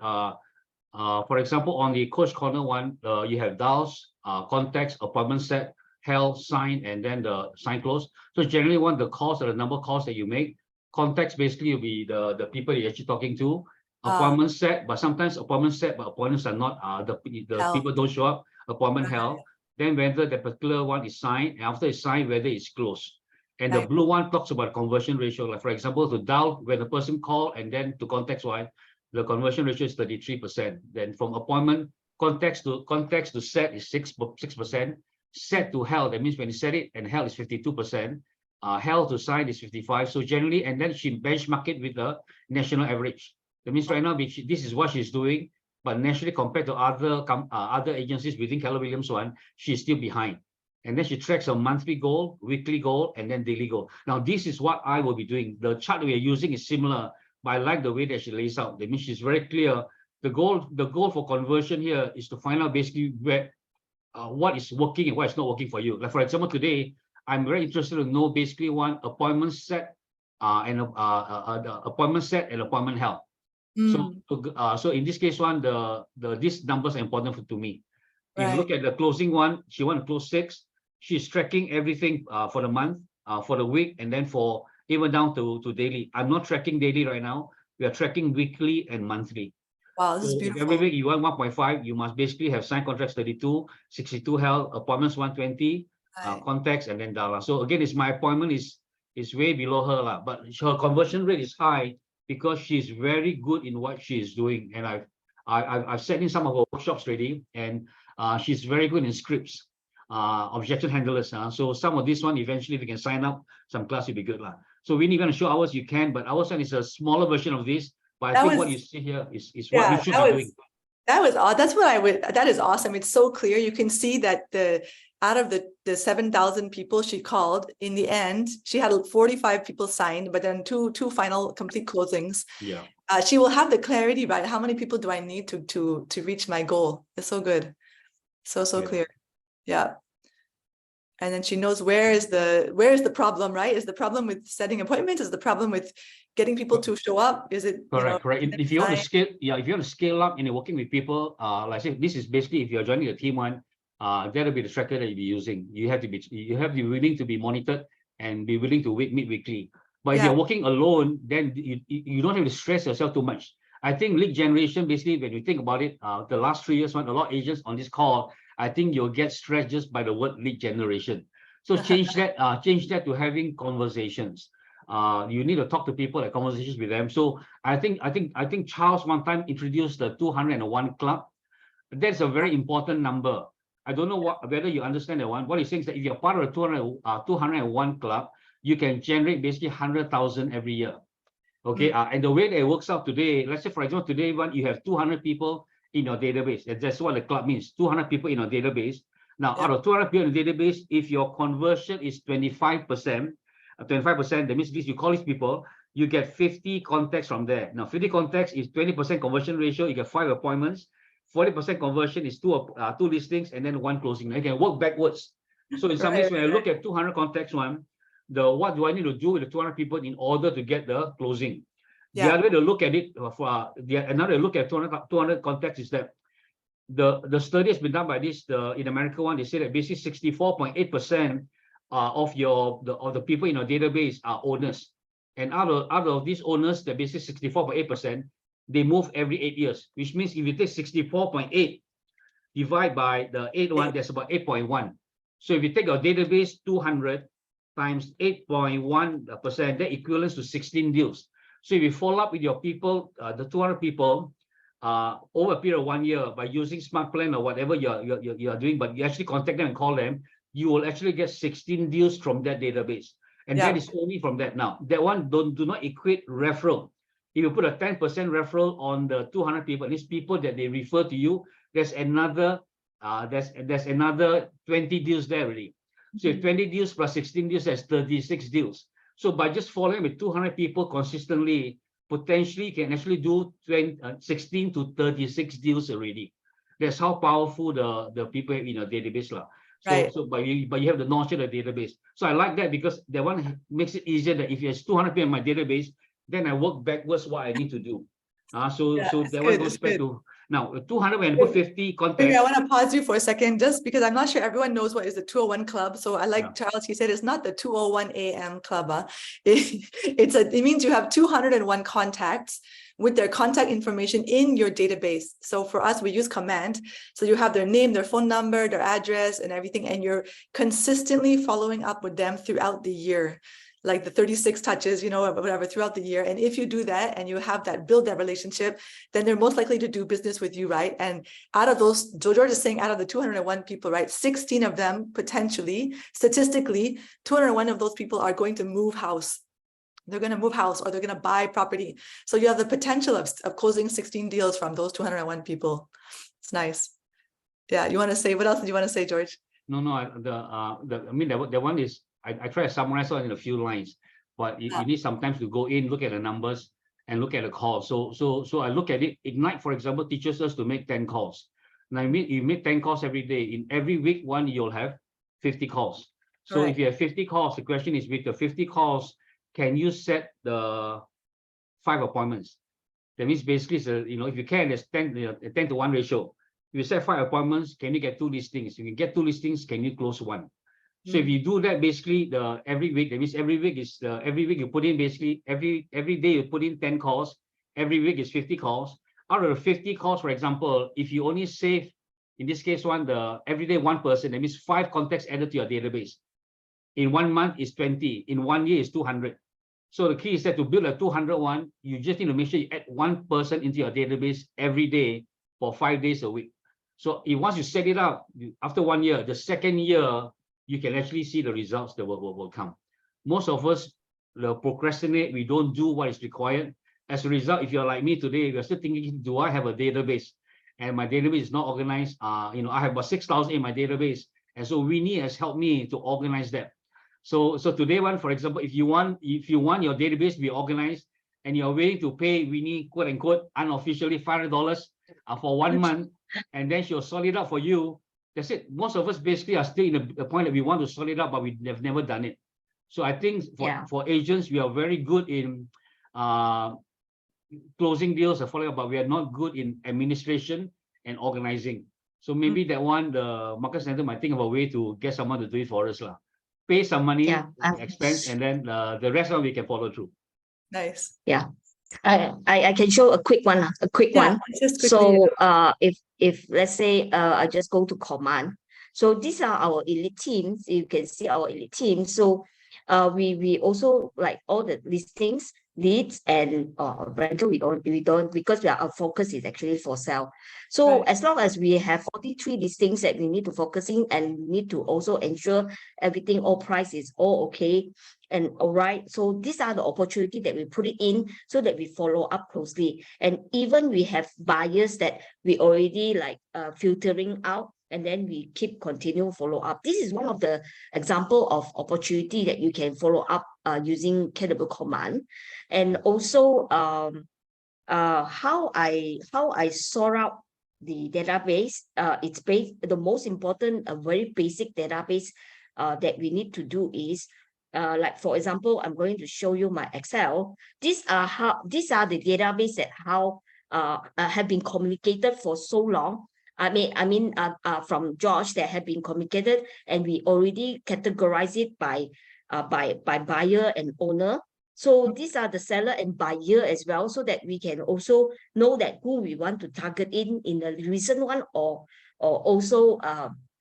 for example, on the coach corner one, you have dials, contacts, appointment set, held, sign, and then the sign close. So generally the calls or the number of calls that you make. Contacts basically will be the people you're actually talking to. Appointment set, but sometimes appointment set, but appointments are not the Held. people don't show up. Appointment held. Then whether the particular one is signed, and after it's signed, whether it's closed. And the Right. blue one talks about conversion ratio. Like for example, to dial when the person call and then to contacts one, the conversion ratio is 33%. Then from appointment contacts to set is 6%. Set to held, that means when you set it and held is 52%. Held to sign is 55. So generally, and then she benchmark it with the national average. That means right now this is what she's doing, but nationally compared to other agencies within Keller Williams one, she's still behind. And then she tracks a monthly goal, weekly goal, and then daily goal. Now, this is what I will be doing. The chart we are using is similar, but I like the way that she lays out. That means she's very clear. The goal for conversion here is to find out basically where what is working and what is not working for you. Like for example, today I'm very interested to know basically one appointment set and the appointment set and appointment held. So in this case one, these numbers are important to me. If you look at the closing one, she want to close 6. She's tracking everything for the month, for the week, and then for even down to daily. I'm not tracking daily right now. We are tracking weekly and monthly. Wow, this is So beautiful. every week you want 1.5, you must basically have signed contracts 32, 62 held, appointments 120, Right. contacts, and then dollar. So again, my appointment is way below her, but her conversion rate is high because she's very good in what she is doing. And I've sat in some of her workshops already, and she's very good in scripts, objection handlers. So some of this one, eventually, if you can sign up, some class will be good. So we need to show ours, you can, but ours one is a smaller version of this. But I think what you see here is what you should be doing. That was odd. That's what that is awesome. It's so clear. You can see that out of the 7,000 people she called, in the end, she had 45 people signed, but then two final complete closings. Yeah. She will have the clarity about how many people do I need to reach my goal. It's so good. So clear. Yeah. And then she knows where is the problem, right? Is the problem with setting appointments? Is the problem with getting people to show up? Is it correct? If you want to scale, if you want to scale up and you're working with people, like I said, this is basically if you're joining a team one, that'll be the tracker that you'll be using. You have to be willing to be monitored and be willing to meet weekly. But if you're working alone, then you don't have to stress yourself too much. I think lead generation, basically, when you think about it, the last 3 years, when a lot of agents on this call, I think you'll get stressed just by the word lead generation. So change that to having conversations. You need to talk to people, have conversations with them. So I think Charles one time introduced the 201 club. That's a very important number. I don't know whether you understand that one. What he's saying is that if you're part of the 201 club, you can generate basically 100,000 every year. Okay, and the way that it works out today, let's say for example today you have 200 people in your database. That's what the club means. 200 people in your database. Now, out of 200 people in the database, if your conversion is 25%, that means you call these people, you get 50 contacts from there. Now, 50 contacts is 20% conversion ratio. You get 5 appointments. 40% conversion is two listings and then 1 closing. You can work backwards. So in some ways, when I look at 200 contacts one, what do I need to do with the 200 people in order to get the closing? The other way to look at it, another look at 200 contacts is that the study has been done by this in America one. They say that basically 64.8% of the people in your database are owners, and out of these owners, that basically 64.8%, they move every 8 years, which means if you take 64.8 divide by the 8.1, that's about 8.1. So if you take your database 200 times 8.1%, that equivalents to 16 deals. So if you follow up with your people, the 200 people, over a period of 1 year by using Smart Plan or whatever you're doing, but you actually contact them and call them, you will actually get 16 deals from that database. And that is only from that now. That one do not equate referral. If you put a 10% referral on the 200 people, these people that they refer to you, there's another 20 deals there already. So if 20 deals plus 16 deals, that's 36 deals. So by just following with 200 people consistently, potentially can actually do 16 to 36 deals already. That's how powerful the people have in a database. So but you have the knowledge of the database. So I like that because that one makes it easier that if there's 200 people in my database, then I work backwards what I need to do. So that one goes back to now 200 and put 50 contacts. Maybe I want to pause you for a second, just because I'm not sure everyone knows what is the 201 club. So I like Charles, he said it's not the 201 AM club. It means you have 201 contacts with their contact information in your database. So for us, we use command. So you have their name, their phone number, their address and everything, and you're consistently following up with them throughout the year, like the 36 touches, you know, whatever, throughout the year. And if you do that and you have that, build that relationship, then they're most likely to do business with you, right? And out of those, George is saying out of the 201 people, right, 16 of them potentially, statistically, 201 of those people are going to move house. They're going to move house or they're going to buy property. So you have the potential of closing 16 deals from those 201 people. It's nice. Yeah, you want to say, what else did you want to say, George? No, I mean, the one is, I try to summarize it in a few lines, but you need sometimes to go in, look at the numbers and look at the calls. So I look at it. Ignite, for example, teaches us to make 10 calls. Now, you make 10 calls every day. In every week, you'll have 50 calls. So if you have 50 calls, the question is, with the 50 calls, can you set the 5 appointments? That means basically, if you can, there's 10 to 1 ratio. If you set 5 appointments, can you get 2 listings? If you get 2 listings, can you close 1? So if you do that, basically every week, that means every week you put in basically every day you put in 10 calls. Every week is 50 calls. Out of the 50 calls, for example, if you only save, in this case, every day 1 person, that means 5 contacts added to your database. In 1 month is 20. In 1 year is 200. So the key is that to build a 201, you just need to make sure you add 1 person into your database every day for 5 days a week. So once you set it up, after 1 year, the second year, you can actually see the results that will come. Most of us procrastinate. We don't do what is required. As a result, if you're like me today, you're still thinking, do I have a database? And my database is not organized. I have about 6,000 in my database. And so Winnie has helped me to organize that. So today one, for example, if you want your database to be organized and you're willing to pay Winnie, quote unquote, unofficially $500 for 1 month, and then she'll sort it out for you, that's it. Most of us basically are still in the point that we want to sort it out, but we have never done it. So I think for agents, we are very good in closing deals and following up, but we are not good in administration and organizing. So maybe that one, the market center might think of a way to get someone to do it for us. Pay some money, expense, and then the rest of it we can follow through. Nice. Yeah. I can show a quick one. So if let's say I just go to command. So these are our elite teams. You can see our elite team. So we also like all the listings, leads, and rental. We don't because our focus is actually for sale. So as long as we have 43 listings that we need to focus in, and we need to also ensure everything, all price is all okay and all right. So these are the opportunity that we put it in so that we follow up closely. And even we have buyers that we already like filtering out, and then we continue follow up. This is one of the example of opportunity that you can follow up using KW command. And also how I sort out the database. It's the most important, a very basic database that we need to do is like, for example, I'm going to show you my Excel. These are the database that have been communicated for so long. I mean, from George that have been communicated, and we already categorize it by buyer and owner. So these are the seller and buyer as well, so that we can also know that who we want to target in the recent one, or also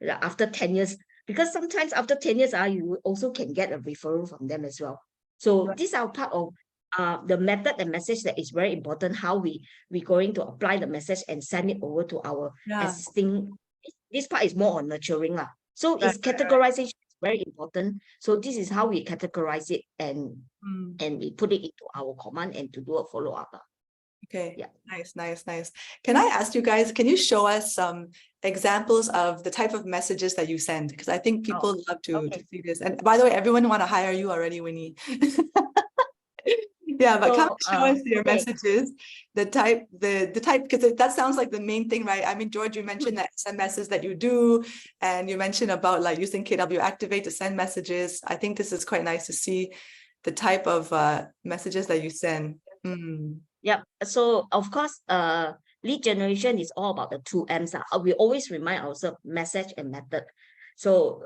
after 10 years. Because sometimes after 10 years, you also can get a referral from them as well. So these are part of the method and message that is very important, how we're going to apply the message and send it over to our existing. This part is more on nurturing. So Right, it's categorization is very important. So this is how we categorize it and we put it into our command and to do a follow-up. Okay. Yeah. Nice. Can I ask you guys, can you show us some examples of the type of messages that you send? Because I think people love to see this. And by the way, everyone want to hire you already, Winnie. Yeah, but come show us your messages, the type, because that sounds like the main thing, right? I mean, George, you mentioned that SMSs that you do, and you mentioned about like using KW Activate to send messages. I think this is quite nice to see the type of messages that you send. Yep. So of course, lead generation is all about the 2 M's. We always remind ourselves message and method. So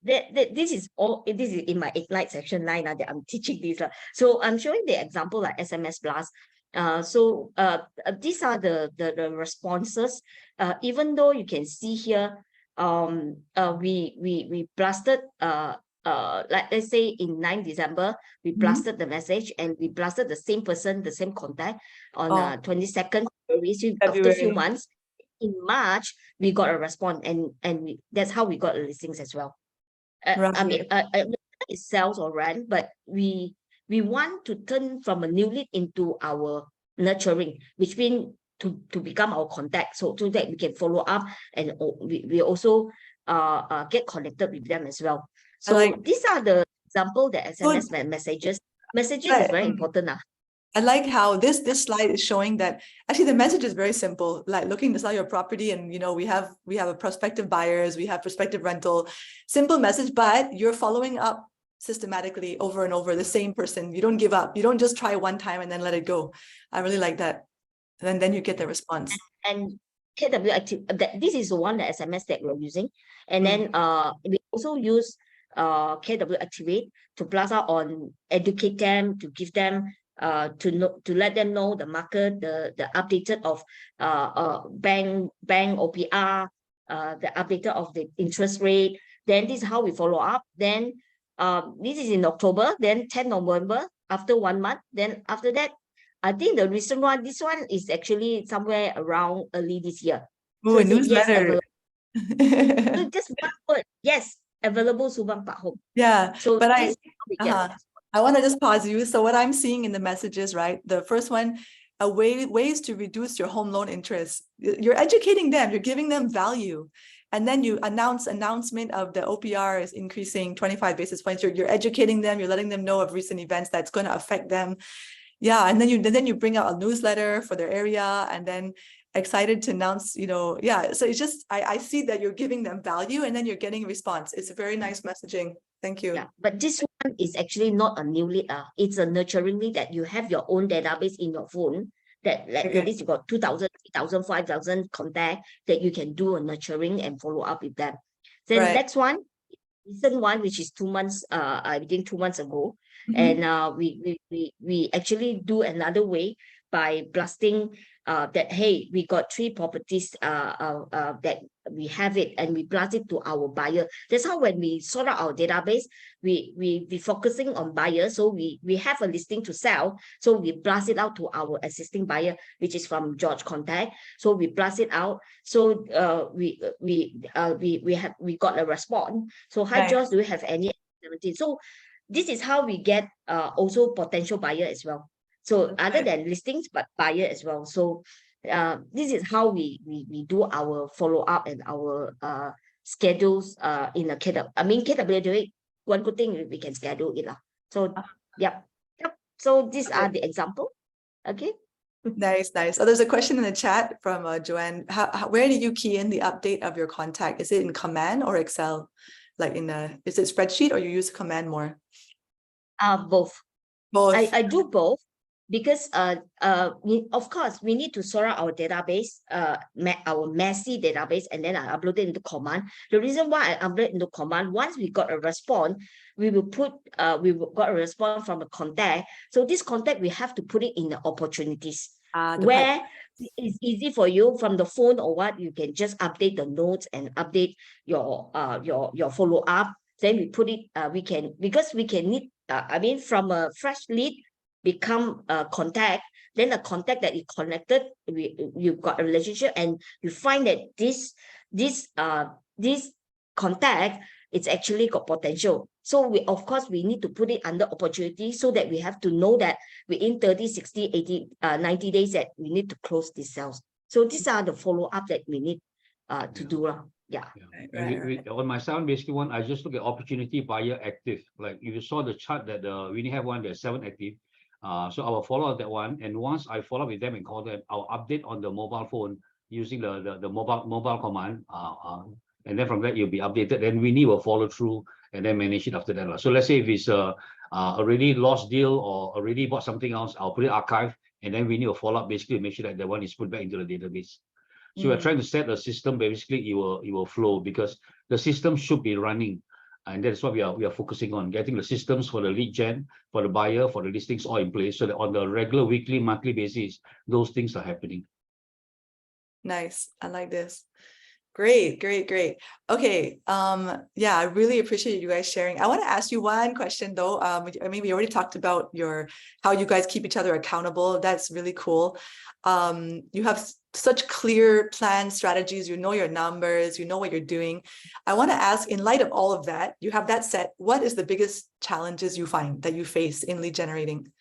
this is in my Ignite section 9 that I'm teaching this. So I'm showing the example like SMS blast. These are the responses. Even though you can see here, we blasted like let's say in 9 December, we blasted the message and we blasted the same person, the same contact on 22nd February. So after a few months, in March, we got a response and that's how we got the listings as well. I mean, it sells or run, but we want to turn from a new lead into our nurturing, which means to become our contact, so that we can follow up and we also get connected with them as well. So these are the example, the SMS messages. Messages is very important. I like how this slide is showing that actually the message is very simple, like looking to sell your property, and we have a prospective buyers, we have prospective rental, simple message, but you're following up systematically over and over the same person. You don't give up. You don't just try one time and then let it go. I really like that. And then you get the response. And KW Active, this is the one, the SMS that we're using. And then we also use KW Activate to blast out on, educate them, to give them to let them know the market, the updated of bank OPR, the updated of the interest rate. Then this is how we follow up. Then this is in October, then 10 November, after 1 month. Then after that, I think the recent one, this one is actually somewhere around early this year. Oh, a newsletter. So just one word, yes, available Subang Pak Home. Yeah, so but I want to just pause you. So what I'm seeing in the messages, right? The first one, ways to reduce your home loan interest. You're educating them, you're giving them value. And then you announcement of the OPR is increasing 25 basis points. You're educating them, you're letting them know of recent events that's going to affect them. Yeah, and then you bring out a newsletter for their area, and then excited to announce, yeah. So it's just, I see that you're giving them value and then you're getting a response. It's a very nice messaging. Thank you. Yeah, but this one is actually not a new lead. It's a nurturing lead that you have your own database in your phone that at least you got 2,000, 3,000, 5,000 contact that you can do a nurturing and follow up with them. Then next one, recent one, which is 2 months, I think 2 months ago. And we actually do another way by blasting that, hey, we got 3 properties that we have it, and we blast it to our buyer. That's how when we sort out our database, we focusing on buyers. So we have a listing to sell, so we blast it out to our existing buyer, which is from George contact. So we blast it out. So we got a response. So hi George, do you have any 17? So this is how we get also potential buyer as well. So other than listings, but buyer as well. So this is how we do our follow up and our schedules in a KW. I mean, KW, one good thing we can schedule it. So yep. So these are the example. Okay. Nice. Oh, there's a question in the chat from Joanne. Where do you key in the update of your contact? Is it in Command or Excel? Like is it spreadsheet, or you use Command more? Both. I do both. Because of course we need to sort out our database, our messy database, and then I upload it into Command. The reason why I upload into Command, once we got a response, we got a response from a contact. So this contact, we have to put it in the opportunities where it's easy for you from the phone or what. You can just update the notes and update your follow up. Then we put it. Because we can need. I mean, from a fresh lead become a contact, then a contact that is connected, you've got a relationship, and you find that this contact, it's actually got potential. So we, of course, we need to put it under opportunity so that we have to know that within 30, 60, 80, 90 days that we need to close these sales. So these are the follow-up that we need to do. Yeah. On my sound, basically one, I just look at opportunity buyer active. Like if you saw the chart that we have one, there's 7 active. So I will follow up that one. And once I follow up with them and call them, I'll update on the mobile phone using the mobile command. And then from that, you'll be updated. Then Winnie will follow through and then manage it after that. So let's say if it's a already lost deal or already bought something else, I'll put it archive, and then Winnie will follow up basically make sure that the one is put back into the database. So we're trying to set a system, basically it will flow, because the system should be running. And that's what we are focusing on, getting the systems for the lead gen, for the buyer, for the listings all in place, so that on the regular, weekly, monthly basis, those things are happening. Nice. I like this. Great. Okay. Yeah, I really appreciate you guys sharing. I want to ask you one question though. I mean, we already talked about how you guys keep each other accountable. That's really cool. You have such clear plan strategies, you know your numbers, you know what you're doing. I want to ask, in light of all of that, you have that set, what is the biggest challenges you find that you face in lead generating?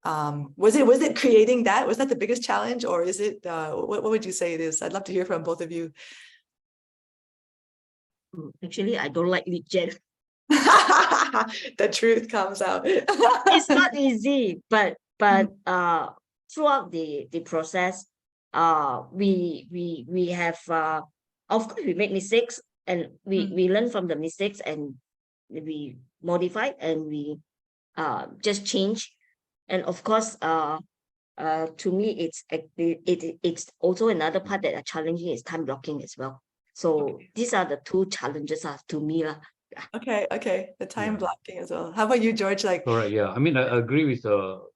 Was it creating that? Was that the biggest challenge, or is it what would you say it is? I'd love to hear from both of you. Actually, I don't like lead gen. The truth comes out. It's not easy, but throughout the process, we have of course we make mistakes, and we learn from the mistakes, and we modify, and we just change. And of course, to me, it's also another part that are challenging is time blocking as well. So these are the 2 challenges to me. Okay. The time blocking as well. How about you, George? Like, all right, yeah. I mean, I agree with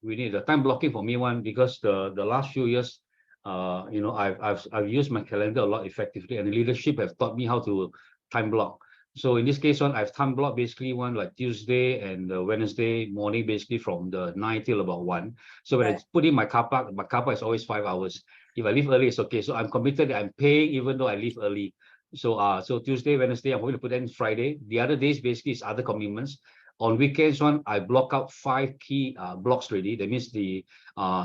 Winnie. The time blocking for me, one, because the last few years, you know, I've used my calendar a lot effectively, and the leadership have taught me how to time block. So in this case, one, I've time blocked basically one like Tuesday and Wednesday morning, basically from the 9 till about 1. So when I put in my car park is always 5 hours. If I leave early, it's okay. So I'm committed that I'm paying even though I leave early. So so Tuesday, Wednesday, I'm going to put in Friday. The other days basically is other commitments. On weekends, one, I block out 5 key blocks already. That means the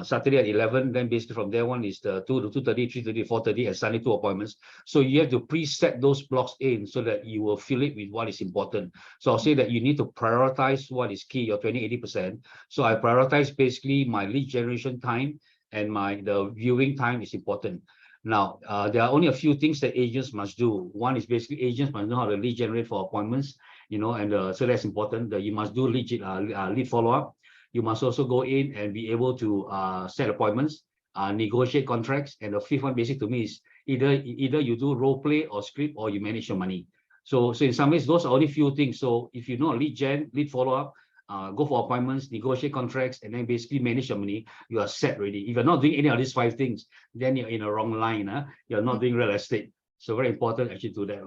Saturday at 11, then basically from there one is the 2 to 2:30, 3:30, 4:30, and Sunday 2 appointments. So you have to preset those blocks in so that you will fill it with what is important. So I'll say that you need to prioritize what is key, your 20-80%. So I prioritize basically my lead generation time, and the viewing time is important. Now, there are only a few things that agents must do. One is basically agents must know how to lead generate for appointments, you know, and so that's important. You must do lead follow-up. You must also go in and be able to set appointments, negotiate contracts. And the 5th one, basic to me, is either you do role play or script, or you manage your money. So in some ways, those are only few things. So if you know lead gen, lead follow-up, go for appointments, negotiate contracts, and then basically manage your money, you are set already. If you're not doing any of these 5 things, then you're in a wrong line. You're not doing real estate. So very important actually to that.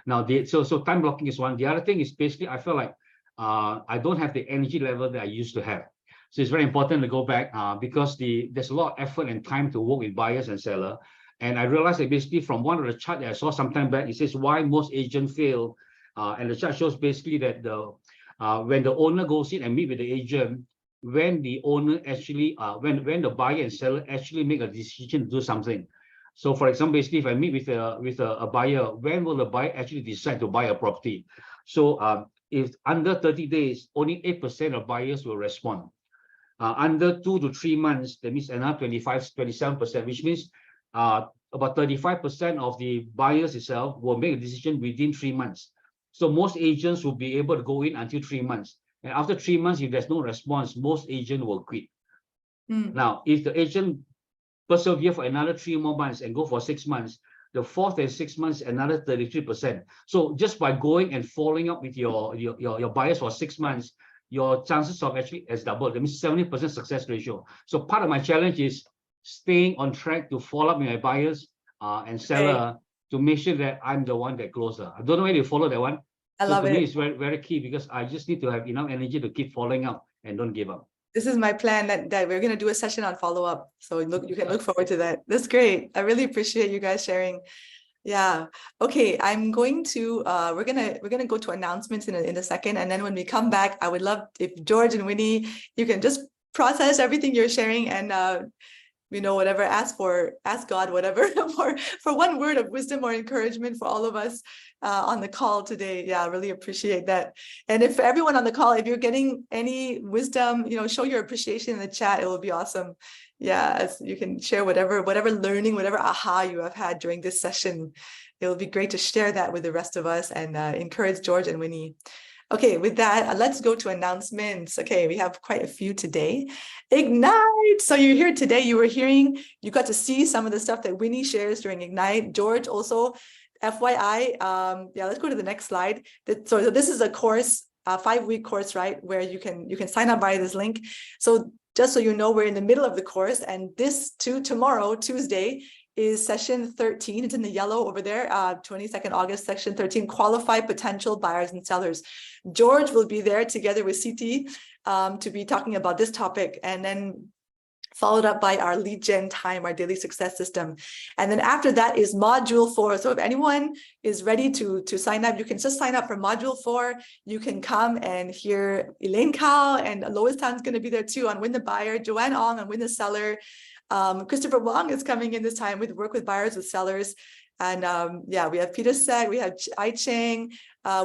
Now, so time blocking is one. The other thing is basically I feel like I don't have the energy level that I used to have. So it's very important to go back because there's a lot of effort and time to work with buyers and seller. And I realized that basically from one of the chart that I saw some time back, it says why most agents fail. And the chart shows basically that when the owner goes in and meet with the agent, when the owner actually, when the buyer and seller actually make a decision to do something. So for example, basically if I meet with a buyer, when will the buyer actually decide to buy a property? So if under 30 days, only 8% of buyers will respond. Under 2 to 3 months, that means another 27%, which means about 35% of the buyers itself will make a decision within 3 months. So most agents will be able to go in until 3 months. And after 3 months, if there's no response, most agents will quit. Now, if the agent persevere for another 3 more months and go for 6 months, the 4th and 6th months, another 33%. So just by going and following up with your buyers for 6 months, your chances of actually has doubled. That means 70% success ratio. So part of my challenge is staying on track to follow up with my buyers and seller to make sure that I'm the one that closes. I don't know whether you follow that one. I love it. To me, it's very, very key because I just need to have enough energy to keep following up and don't give up. This is my plan that we're going to do a session on follow-up. So you can look forward to that. That's great. I really appreciate you guys sharing. Yeah. Okay. I'm going to we're gonna go to announcements in a second, and then when we come back, I would love if George and Winnie, you can just process everything you're sharing and whatever, ask God, whatever, for one word of wisdom or encouragement for all of us on the call today. Yeah, really appreciate that. And if everyone on the call, if you're getting any wisdom, show your appreciation in the chat. It will be awesome. Yeah, as you can share whatever learning, whatever aha you have had during this session. It will be great to share that with the rest of us and encourage George and Winnie. Okay, with that, let's go to announcements. Okay, we have quite a few today. Ignite! So you're here today, you got to see some of the stuff that Winnie shares during Ignite. George also, FYI, yeah, let's go to the next slide. So this is a course, a 5-week course, right? Where you can sign up via this link. So just so you know, we're in the middle of the course, and tomorrow, Tuesday, is session 13. It's in the yellow over there, 22nd August, section 13, qualified potential buyers and sellers. George will be there together with Siti to be talking about this topic, and then followed up by our lead gen time, our daily success system. And then after that is module 4. So if anyone is ready to sign up, you can just sign up for module 4. You can come and hear Elaine Kao, and Lois Tan's going to be there too on Win the Buyer, Joanne Ong on Win the Seller. Christopher Wong is coming in this time with Work with Buyers with Sellers. And yeah, we have Peter Sek, we have Ai Cheng,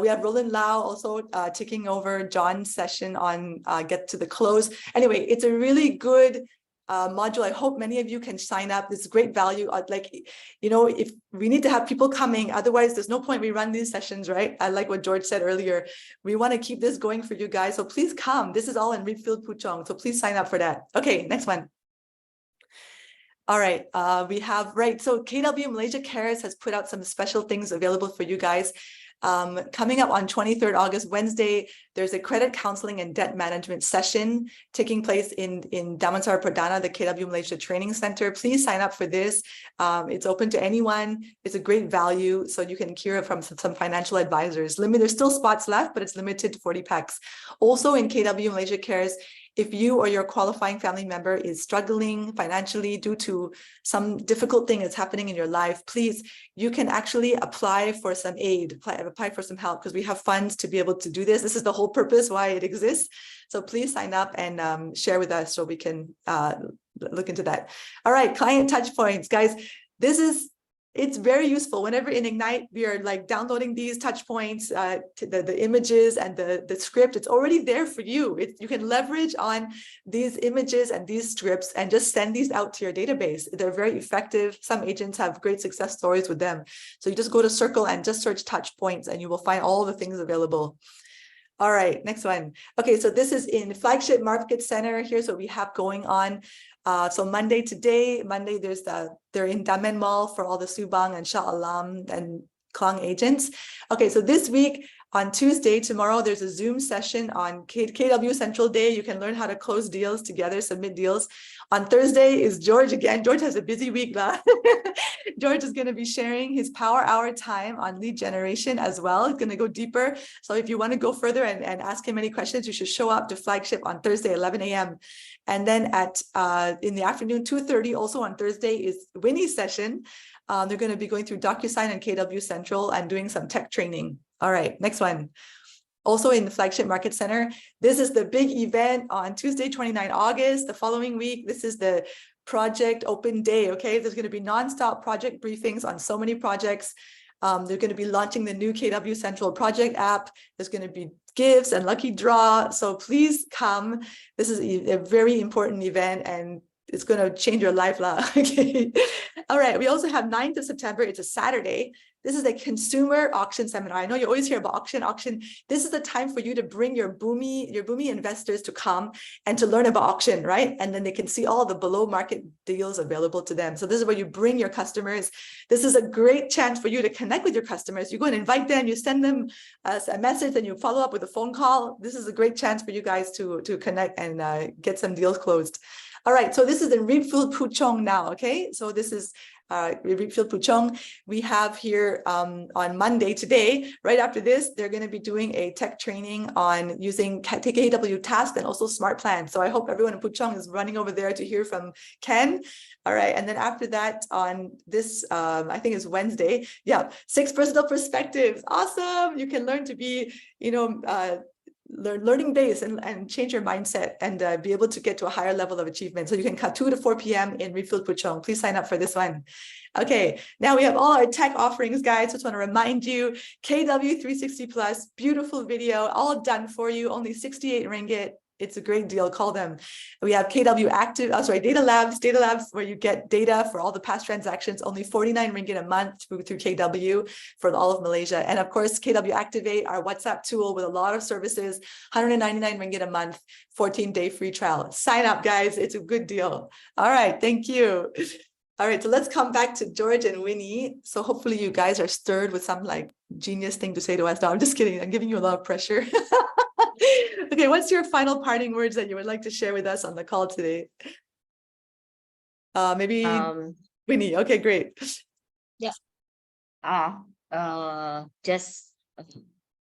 we have Roland Lau also taking over John's session on Get to the Close. Anyway, it's a really good module. I hope many of you can sign up. It's great value. If we need to have people coming, otherwise there's no point we run these sessions, right? I like what George said earlier. We want to keep this going for you guys. So please come. This is all in Reedfield Puchong. So please sign up for that. Okay, next one. All right, we have, so KW Malaysia Cares has put out some special things available for you guys. Coming up on 23rd August, Wednesday, there's a credit counseling and debt management session taking place in Damansara Perdana, the KW Malaysia Training Center. Please sign up for this. It's open to anyone. It's a great value, so you can hear from some financial advisors. There's still spots left, but it's limited to 40 packs. Also in KW Malaysia Cares, if you or your qualifying family member is struggling financially due to some difficult thing that's happening in your life, please, you can actually apply for some aid, apply for some help, because we have funds to be able to do this. This is the whole purpose why it exists. So please sign up and share with us so we can look into that. All right, client touch points, guys. It's very useful. Whenever in Ignite, we are downloading these touch points, the images and the script. It's already there for you. You can leverage on these images and these scripts and just send these out to your database. They're very effective. Some agents have great success stories with them. So you just go to Circle and just search touch points and you will find all the things available. All right, next one. Okay, so this is in Flagship Market Center. Here's what we have going on. So Monday, they're in Damen Mall for all the Subang and Shah Alam and Klang agents. Okay, so this week on Tuesday, tomorrow, there's a Zoom session on KW Central Day. You can learn how to close deals together, submit deals. On Thursday is George again. George has a busy week now. George is going to be sharing his power hour time on lead generation as well. He's going to go deeper. So if you want to go further and ask him any questions, you should show up to Flagship on Thursday, 11 a.m. And then in the afternoon, 2:30, also on Thursday, is Winnie's session. They're going to be going through DocuSign and KW Central and doing some tech training. All right, next one. Also in the Flagship Market Center, this is the big event on Tuesday, 29 August. The following week, this is the project open day, okay? There's going to be nonstop project briefings on so many projects. They're going to be launching the new KW Central project app. There's going to be gifts and lucky draw. So please come. This is a very important event and it's going to change your life. Okay. All right. We also have 9th of September. It's a Saturday. This is a consumer auction seminar. I know you always hear about auction. This is the time for you to bring your boomy investors to come and to learn about auction, right? And then they can see all the below market deals available to them. So this is where you bring your customers. This is a great chance for you to connect with your customers. You go and invite them, you send them a message, and you follow up with a phone call. This is a great chance for you guys to connect and get some deals closed. All right, so this is in Reedfield Puchong now, okay? So this is Refill Puchong. We have here on Monday today, right after this, they're going to be doing a tech training on using KW Task and also Smart Plan. So I hope everyone in Puchong is running over there to hear from Ken. All right. And then after that on this, I think it's Wednesday. Yeah. 6 personal perspectives. Awesome. You can learn to be, learning based and change your mindset and be able to get to a higher level of achievement. So you can cut 2 to 4 p.m. in Refill Puchong. Please sign up for this one. Okay, now we have all our tech offerings, guys. Just want to remind you, KW 360 Plus, beautiful video, all done for you, only 68 ringgit. It's a great deal. Call them. We have KW Data Labs, where you get data for all the past transactions, only 49 ringgit a month through KW for all of Malaysia. And of course, KW Activate, our WhatsApp tool with a lot of services, 199 ringgit a month, 14-day free trial. Sign up, guys. It's a good deal. All right. Thank you. All right. So let's come back to George and Winnie. So hopefully you guys are stirred with some like genius thing to say to us. No, I'm just kidding. I'm giving you a lot of pressure. Okay, what's your final parting words that you would like to share with us on the call today? Maybe Winnie. Okay, great. Yeah. Just a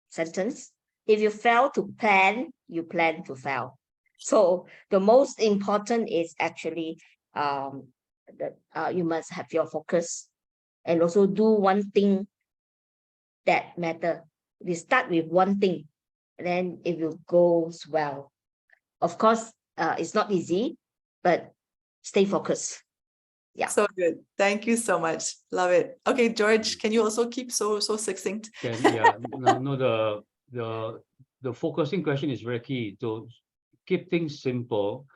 sentence. If you fail to plan, you plan to fail. So the most important is actually that you must have your focus and also do one thing that matter. We start with one thing. Then it will go well. Of course, it's not easy, but stay focused. Yeah. So good. Thank you so much. Love it. Okay, George, can you also keep so succinct? The focusing question is very key to keep things simple.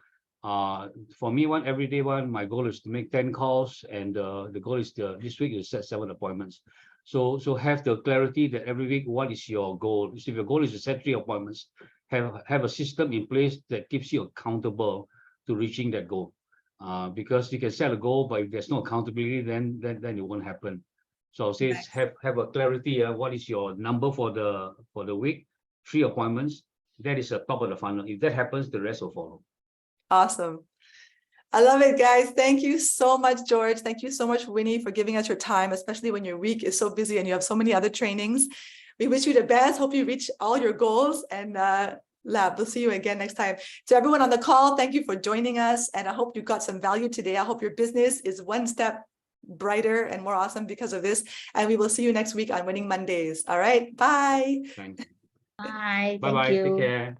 For me, one everyday one, my goal is to make 10 calls, and the goal is this week is set 7 appointments. So have the clarity that every week, what is your goal? If your goal is to set 3 appointments, have a system in place that keeps you accountable to reaching that goal. Because you can set a goal, but if there's no accountability, then it won't happen. So I'll say have a clarity. What is your number for the week? 3 appointments. That is the top of the funnel. If that happens, the rest will follow. Awesome. I love it, guys. Thank you so much, George. Thank you so much, Winnie, for giving us your time, especially when your week is so busy and you have so many other trainings. We wish you the best. Hope you reach all your goals, and Lab, we'll see you again next time. To everyone on the call, thank you for joining us, and I hope you got some value today. I hope your business is one step brighter and more awesome because of this, and we will see you next week on Winning Mondays. All right, bye. Thanks. Bye. Bye-bye. Thank you. Take care.